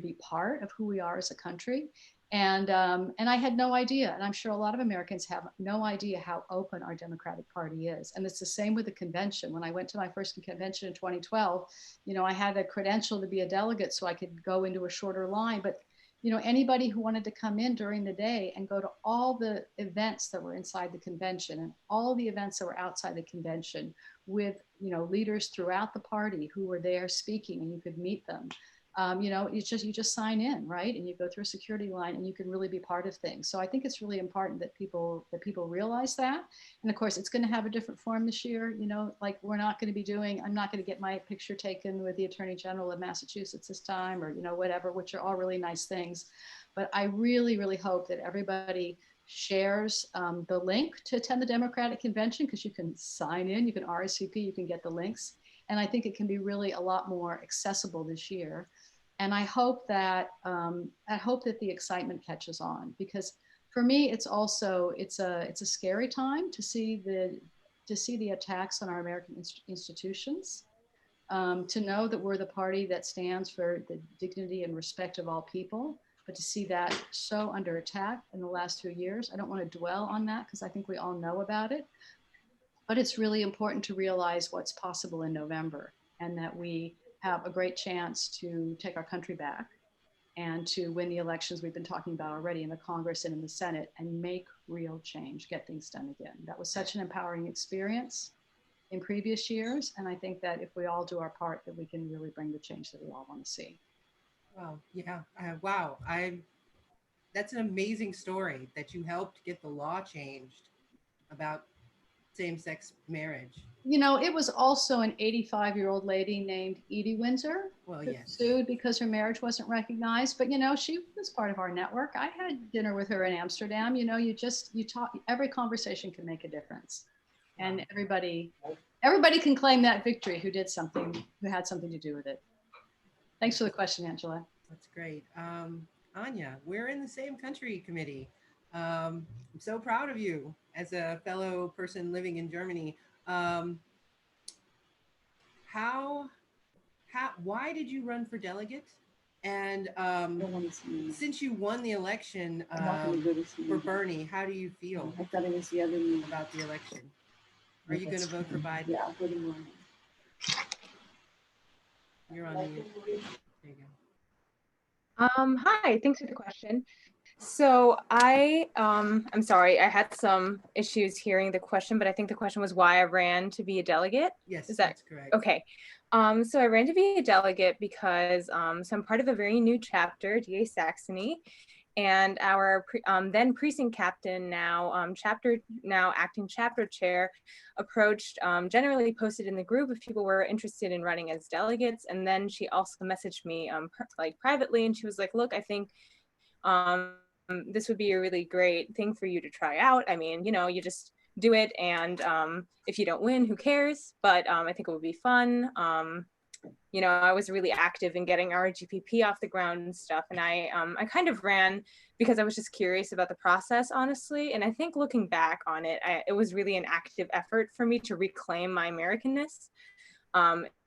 be part of who we are as a country. And I had no idea, and I'm sure a lot of Americans have no idea how open our Democratic Party is. And it's the same with the convention. When I went to my first convention in 2012, you know, I had a credential to be a delegate so I could go into a shorter line. But, you know, anybody who wanted to come in during the day and go to all the events that were inside the convention and all the events that were outside the convention with, you know, leaders throughout the party who were there speaking, and you could meet them. You know, you just sign in, right? And you go through a security line and you can really be part of things. So I think it's really important that people realize that. And of course, it's going to have a different form this year. You know, like I'm not going to get my picture taken with the Attorney General of Massachusetts this time, or, you know, whatever, which are all really nice things. But I really, really hope that everybody shares the link to attend the Democratic Convention, because you can sign in, you can RSVP, you can get the links. And I think it can be really a lot more accessible this year. And I hope that the excitement catches on, because for me, it's a scary time to see the attacks on our American institutions, to know that we're the party that stands for the dignity and respect of all people, but to see that so under attack in the last 2 years. I don't want to dwell on that because I think we all know about it. But it's really important to realize what's possible in November, and that we have a great chance to take our country back and to win the elections we've been talking about already in the Congress and in the Senate, and make real change, get things done again. That was such an empowering experience in previous years. And I think that if we all do our part, that we can really bring the change that we all want to see. Well, yeah. Wow. That's an amazing story that you helped get the law changed about same-sex marriage. You know, it was also an 85-year-old lady named Edie Windsor who sued because her marriage wasn't recognized. But, you know, she was part of our network. I had dinner with her in Amsterdam. You know, you talk, every conversation can make a difference. And everybody can claim that victory who had something to do with it. Thanks for the question, Angela. That's great. Anya, we're in the same country committee. I'm so proud of you as a fellow person living in Germany. Why did you run for delegate? And since you won the election for Bernie, how do you feel about the election? Are you going to vote for Biden? Yeah, I'll put him on. You're on mute. There you go. Hi, thanks for the question. So I'm sorry, I had some issues hearing the question, but I think the question was why I ran to be a delegate. Yes, that's correct. Okay. So I ran to be a delegate because so I'm part of a very new chapter, DA Saxony, and our then precinct captain, now acting chapter chair, approached, generally posted in the group if people were interested in running as delegates, and then she also messaged me privately, and she was like, "Look, I think this would be a really great thing for you to try out. I mean, you know, you just do it, and if you don't win, who cares? But I think it would be fun." You know, I was really active in getting our GPP off the ground and stuff, and I kind of ran because I was just curious about the process, honestly. And I think looking back on it, it was really an active effort for me to reclaim my Americanness.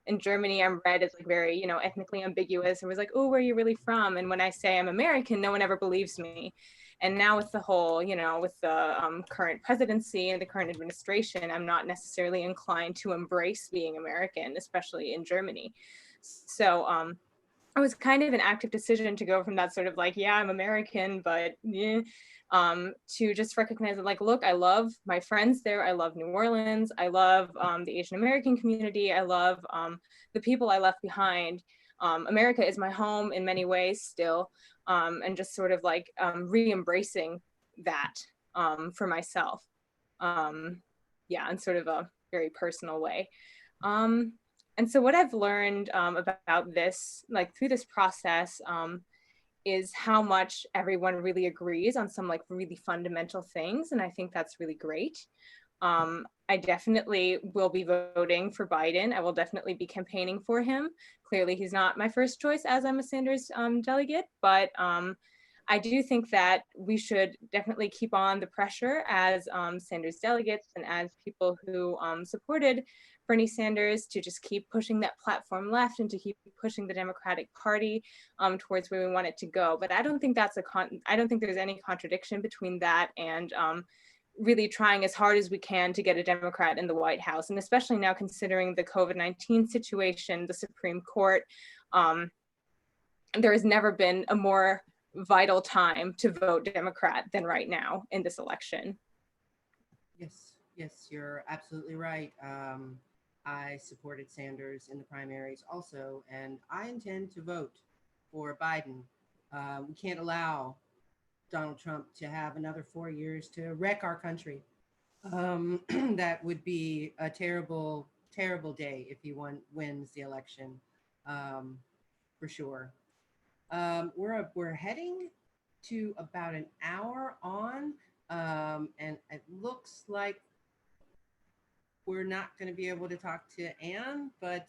in Germany, I'm read as like very, ethnically ambiguous. It was like, oh, where are you really from? And when I say I'm American, no one ever believes me. And now with the whole, with the current presidency and the current administration, I'm not necessarily inclined to embrace being American, especially in Germany. So it was kind of an active decision to go from that sort of like, yeah, I'm American, but yeah, to just recognize that, like, look, I love my friends there. I love New Orleans. I love the Asian American community. I love the people I left behind. America is my home in many ways still, and just sort of like re-embracing that for myself. Yeah, in sort of a very personal way. And so what I've learned about this, like through this process, is how much everyone really agrees on some like really fundamental things. And I think that's really great. I definitely will be voting for Biden. I will definitely be campaigning for him. Clearly, he's not my first choice as I'm a Sanders delegate, but I do think that we should definitely keep on the pressure as Sanders delegates and as people who supported Bernie Sanders to just keep pushing that platform left and to keep pushing the Democratic Party towards where we want it to go. But I don't think that's I don't think there's any contradiction between that and really trying as hard as we can to get a Democrat in the White House. And especially now considering the COVID-19 situation, the Supreme Court, there has never been a more vital time to vote Democrat than right now in this election. Yes, you're absolutely right. I supported Sanders in the primaries also, and I intend to vote for Biden. We can't allow Donald Trump to have another 4 years to wreck our country. That would be a terrible, terrible day if he wins the election, for sure. We're heading to about an hour on, and it looks like we're not going to be able to talk to Anne, but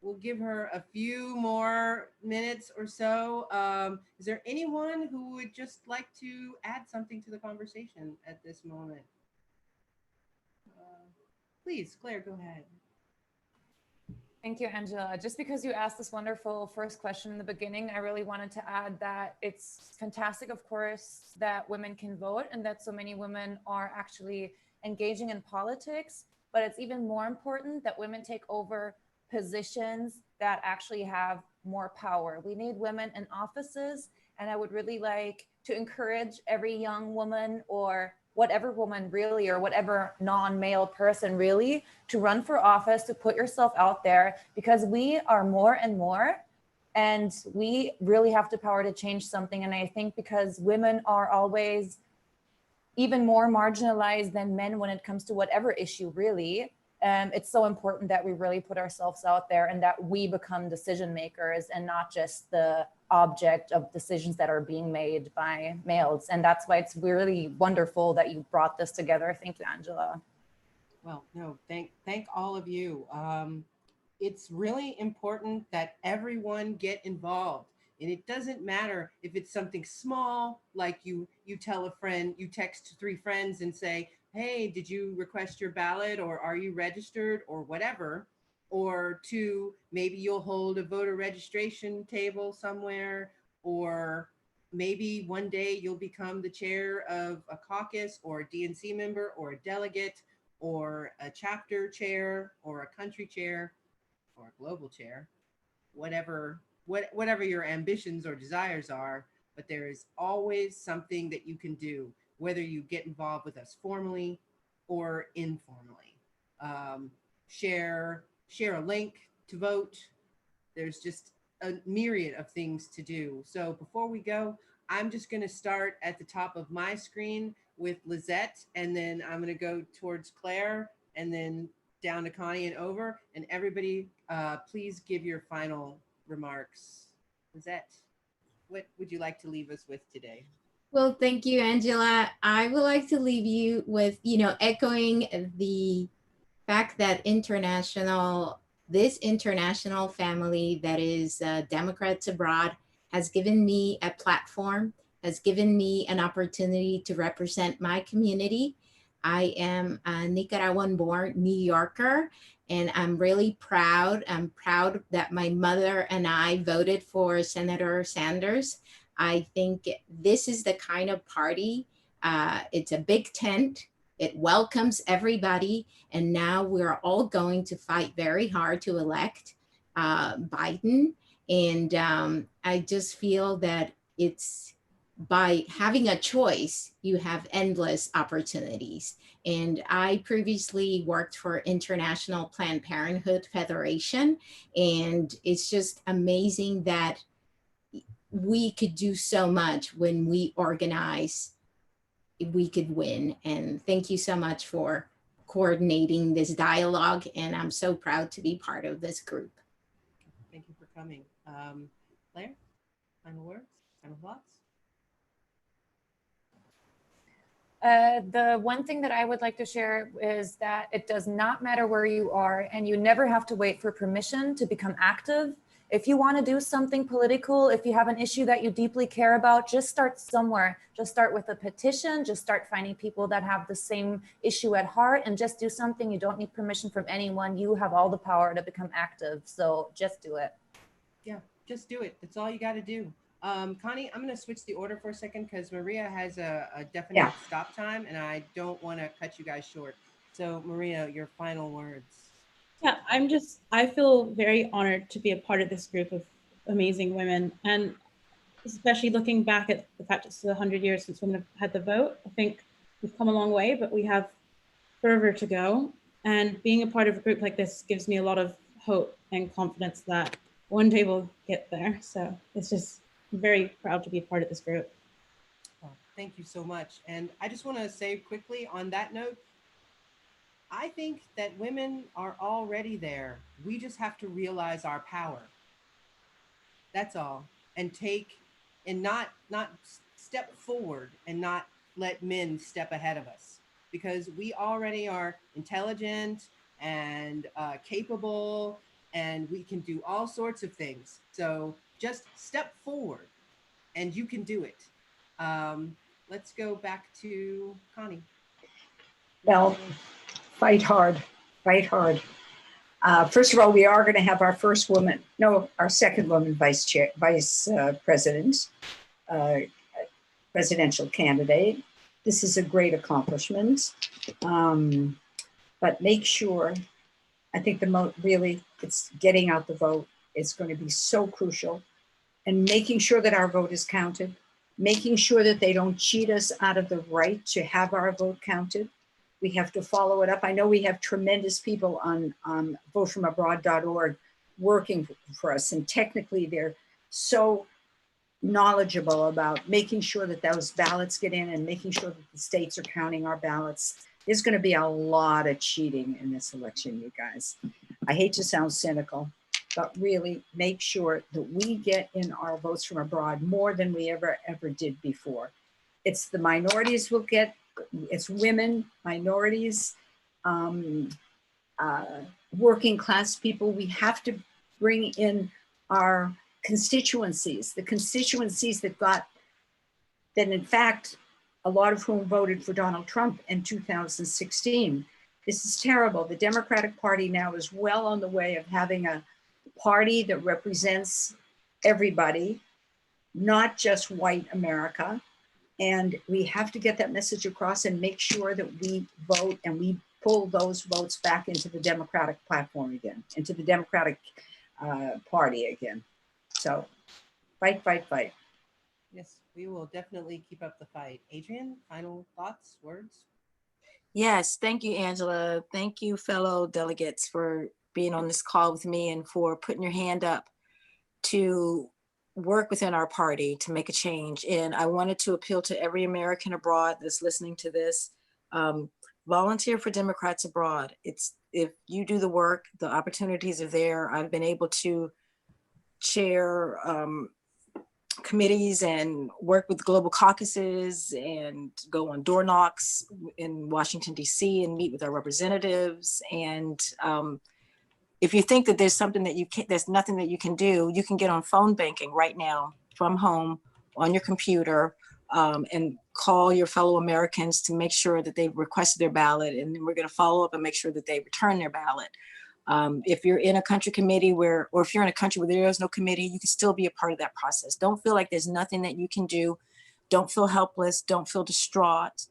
we'll give her a few more minutes or so. Is there anyone who would just like to add something to the conversation at this moment? Please, Claire, go ahead. Thank you, Angela. Just because you asked this wonderful first question in the beginning, I really wanted to add that it's fantastic, of course, that women can vote and that so many women are actually engaging in politics, but it's even more important that women take over positions that actually have more power. We need women in offices, and I would really like to encourage every young woman or whatever woman really, or whatever non-male person really, to run for office, to put yourself out there, because we are more and more, and we really have the power to change something. And I think because women are always even more marginalized than men when it comes to whatever issue really, it's so important that we really put ourselves out there and that we become decision makers and not just the object of decisions that are being made by males. And that's why it's really wonderful that you brought this together. Thank you, Angela. Well, no, thank all of you. It's really important that everyone get involved. And it doesn't matter if it's something small, like you tell a friend, you text 3 friends and say, hey, did you request your ballot, or are you registered, or whatever, or to maybe you'll hold a voter registration table somewhere, or maybe one day you'll become the chair of a caucus or a DNC member or a delegate or a chapter chair or a country chair or a global chair, whatever your ambitions or desires are. But there is always something that you can do, whether you get involved with us formally or informally. Share a link to vote. There's just a myriad of things to do. So before we go, I'm just going to start at the top of my screen with Lizette, and then I'm going to go towards Claire, and then down to Connie and over. And everybody, please give your final remarks. Lizette, what would you like to leave us with today? Well, thank you, Angela. I would like to leave you with, echoing the fact that this international family that is Democrats Abroad has given me a platform, has given me an opportunity to represent my community. I am a Nicaraguan-born New Yorker, and I'm really proud. I'm proud that my mother and I voted for Senator Sanders. I think this is the kind of party, it's a big tent. It welcomes everybody. And now we're all going to fight very hard to elect Biden. And I just feel that it's by having a choice, you have endless opportunities. And I previously worked for International Planned Parenthood Federation. And it's just amazing that we could do so much when we organize, we could win. And thank you so much for coordinating this dialogue. And I'm so proud to be part of this group. Thank you for coming. Claire, final words, final thoughts? The one thing that I would like to share is that it does not matter where you are, and you never have to wait for permission to become active. If you want to do something political, if you have an issue that you deeply care about, just start somewhere. Just start with a petition, just start finding people that have the same issue at heart, and just do something. You don't need permission from anyone. You have all the power to become active. So just do it. Yeah, just do it. That's all you got to do. Connie, I'm going to switch the order for a second because Maria has a definite stop time and I don't want to cut you guys short. So Maria, your final words. Yeah, I feel very honored to be a part of this group of amazing women. And especially looking back at the fact it's 100 years since women have had the vote, I think we've come a long way, but we have further to go. And being a part of a group like this gives me a lot of hope and confidence that one day we'll get there. So it's just, I'm very proud to be a part of this group. Oh, thank you so much. And I just want to say quickly on that note, I think that women are already there. We just have to realize our power. That's all. And not step forward and not let men step ahead of us, because we already are intelligent and capable, and we can do all sorts of things. So just step forward and you can do it. Let's go back to Connie. Well, fight hard, fight hard. First of all, we are going to have our second woman vice president, presidential candidate. This is a great accomplishment. But make sure, I think it's getting out the vote. It's going to be so crucial, and making sure that our vote is counted, making sure that they don't cheat us out of the right to have our vote counted. We have to follow it up. I know we have tremendous people on votefromabroad.org working for us, and technically they're so knowledgeable about making sure that those ballots get in and making sure that the states are counting our ballots. There's going to be a lot of cheating in this election, you guys. I hate to sound cynical, but really make sure that we get in our votes from abroad more than we ever did before. It's the minorities will get, it's women, minorities, working class people. We have to bring in our constituencies, the constituencies that in fact, a lot of whom voted for Donald Trump in 2016. This is terrible. The Democratic Party now is well on the way of having a party that represents everybody, not just white America. And we have to get that message across and make sure that we vote and we pull those votes back into the Democratic platform again, into the Democratic Party again. So fight, fight, fight. Yes, we will definitely keep up the fight. Adrienne, final thoughts, words? Yes, thank you, Angela. Thank you, fellow delegates, for being on this call with me and for putting your hand up to work within our party to make a change. And I wanted to appeal to every American abroad that's listening to this. Volunteer for Democrats Abroad. If you do the work, the opportunities are there. I've been able to chair committees and work with global caucuses and go on door knocks in Washington, D.C. and meet with our representatives. And if you think that there's something that there's nothing that you can do, you can get on phone banking right now from home on your computer and call your fellow Americans to make sure that they've requested their ballot, and then we're going to follow up and make sure that they return their ballot. If you're in a country committee or if you're in a country where there is no committee, you can still be a part of that process. Don't feel like there's nothing that you can do. Don't feel helpless. Don't feel distraught.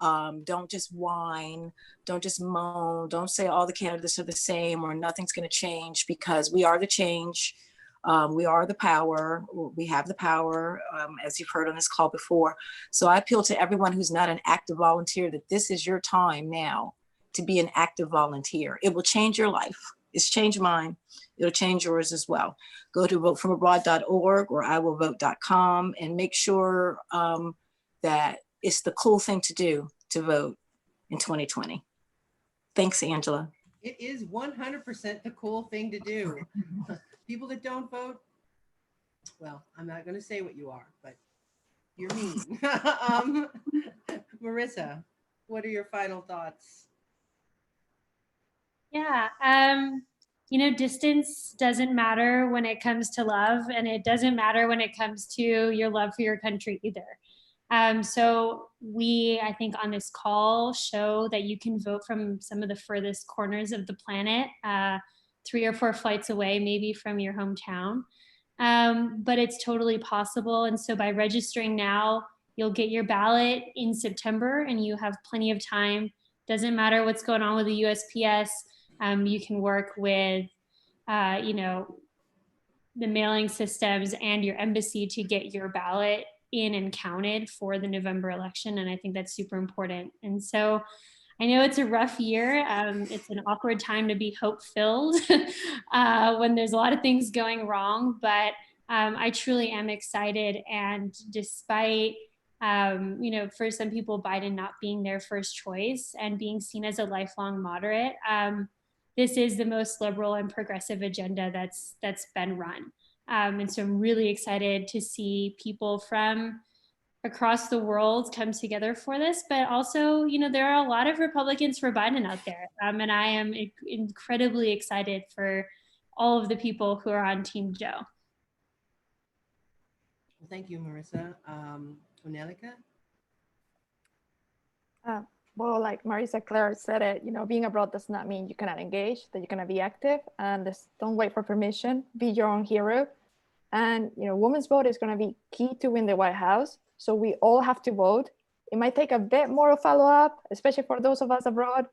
Don't just whine. Don't just moan. Don't say all the candidates are the same or nothing's going to change, because we are the change. We are the power. We have the power, as you've heard on this call before. So I appeal to everyone who's not an active volunteer that this is your time now to be an active volunteer. It will change your life. It's changed mine. It'll change yours as well. Go to votefromabroad.org or iwillvote.com and make sure that it's the cool thing to do to vote in 2020. Thanks, Angela. It is 100% the cool thing to do. People that don't vote, well, I'm not going to say what you are, but you're mean. Marissa, what are your final thoughts? Yeah, you know, distance doesn't matter when it comes to love, and it doesn't matter when it comes to your love for your country either. So we, I think on this call, show that you can vote from some of the furthest corners of the planet, 3 or 4 flights away, maybe from your hometown. But it's totally possible. And so by registering now, you'll get your ballot in September, and you have plenty of time. Doesn't matter what's going on with the USPS. You can work with, you know, the mailing systems and your embassy to get your ballot in and counted for the November election. And I think that's super important. And so I know it's a rough year. It's an awkward time to be hope-filled when there's a lot of things going wrong, but I truly am excited. And despite, you know, for some people, Biden not being their first choice and being seen as a lifelong moderate, this is the most liberal and progressive agenda that's been run. And so I'm really excited to see people from across the world come together for this, but also, you know, there are a lot of Republicans for Biden out there. And I am incredibly excited for all of the people who are on Team Joe. Well, thank you, Marissa. Onelika? Well, like Marissa Claire said it, you know, being abroad does not mean you cannot engage, that you cannot be active, and just don't wait for permission, be your own hero. And, you know, women's vote is going to be key to win the White House. So we all have to vote. It might take a bit more of follow-up, especially for those of us abroad.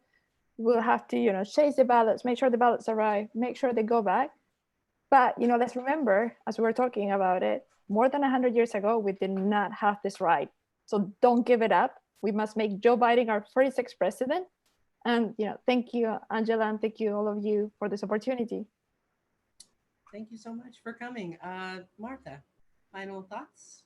We'll have to, you know, chase the ballots, make sure the ballots arrive, make sure they go back. But, you know, let's remember, as we were talking about it, more than 100 years ago, we did not have this right. So don't give it up. We must make Joe Biden our 46th president. And, you know, thank you, Angela, and thank you all of you for this opportunity. Thank you so much for coming. Martha, final thoughts?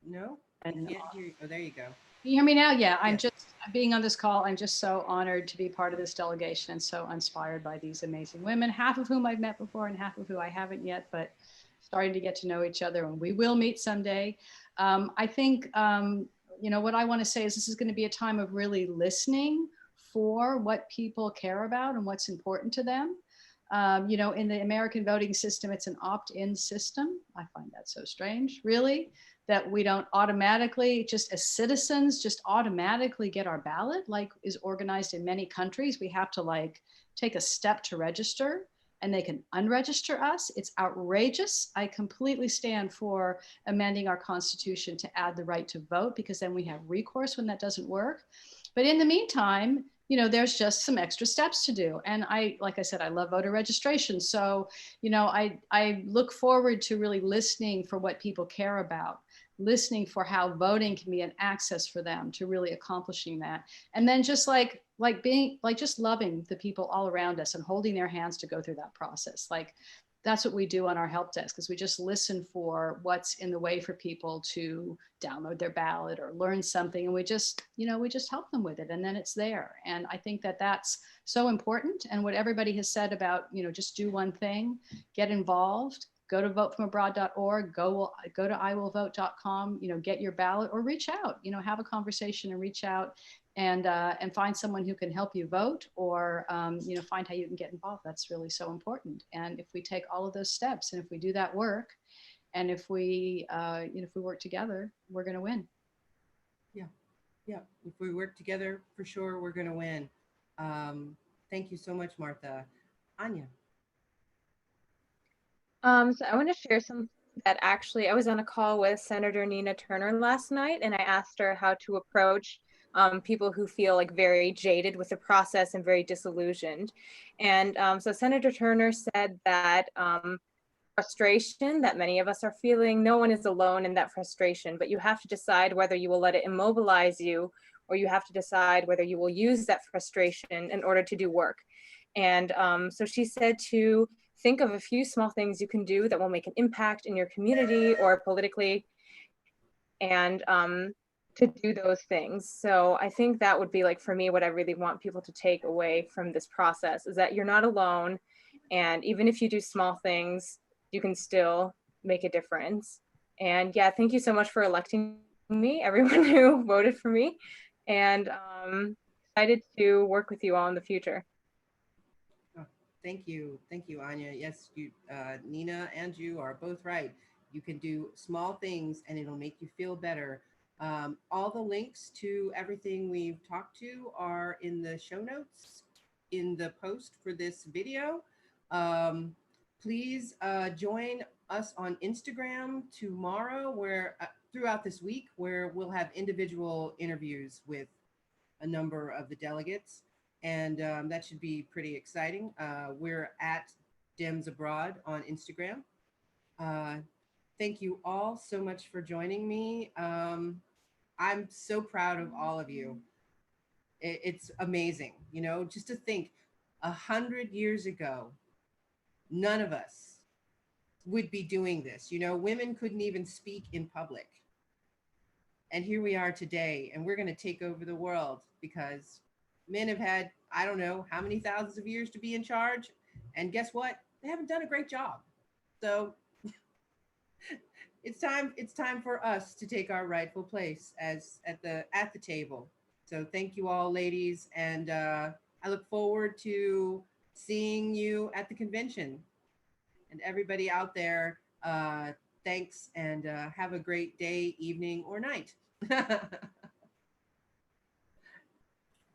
No? I can't hear you. Oh, there you go. Can you hear me now? Yeah, I'm Yes. just being on this call. I'm just so honored to be part of this delegation and so inspired by these amazing women, half of whom I've met before and half of who I haven't yet, but starting to get to know each other, and we will meet someday. I think, you know, what I want to say is this is going to be a time of really listening for what people care about and what's important to them. You know, in the American voting system, it's an opt-in system. I find that so strange, really, that we don't automatically, just as citizens, just automatically get our ballot, like is organized in many countries. We have to like take a step to register, and they can unregister us. It's outrageous. I completely stand for amending our Constitution to add the right to vote, because then we have recourse when that doesn't work. But in the meantime, you know, there's just some extra steps to do. And like I said, I love voter registration. So, you know, I look forward to really listening for what people care about, listening for how voting can be an access for them to really accomplishing that. And then just like being, like just loving the people all around us and holding their hands to go through that process. Like, that's what we do on our help desk, is we just listen for what's in the way for people to download their ballot or learn something. And we just, you know, we just help them with it, and then it's there. And I think that that's so important. And what everybody has said about, you know, just do one thing, get involved, go to votefromabroad.org, go to iwillvote.com, you know, get your ballot or reach out, you know, have a conversation and reach out and find someone who can help you vote, or find how you can get involved. That's really so important. And if we take all of those steps, and if we do that work, and if we if we work together, we're going to win. Yeah, if we work together, for sure, we're going to win. Thank you so much, Martha. Anya. So I want to share some that actually I was on a call with Senator Nina Turner last night, and I asked her how to approach people who feel like very jaded with the process and very disillusioned. And so Senator Turner said that frustration that many of us are feeling, no one is alone in that frustration, but you have to decide whether you will let it immobilize you, or you have to decide whether you will use that frustration in order to do work. And so she said to think of a few small things you can do that will make an impact in your community or politically, and to do those things. So I think that would be, like, for me, what I really want people to take away from this process is that you're not alone. And even if you do small things, you can still make a difference. And yeah, thank you so much for electing me, everyone who voted for me. And excited to work with you all in the future. Oh, thank you, Anya. Yes, you, Nina, and you are both right. You can do small things, and it'll make you feel better. All the links to everything we've talked to are in the show notes in the post for this video. Please join us on Instagram tomorrow, where throughout this week, where we'll have individual interviews with a number of the delegates, and that should be pretty exciting. We're at Dems Abroad on Instagram. Thank you all so much for joining me. I'm so proud of all of you. It's amazing, just to think 100 years ago, none of us would be doing this. Women couldn't even speak in public. And here we are today, and we're going to take over the world because men have had, I don't know how many thousands of years to be in charge. And guess what? They haven't done a great job. So it's time for us to take our rightful place as at the table. So thank you all, ladies. And I look forward to seeing you at the convention. And everybody out there, thanks, and have a great day, evening, or night.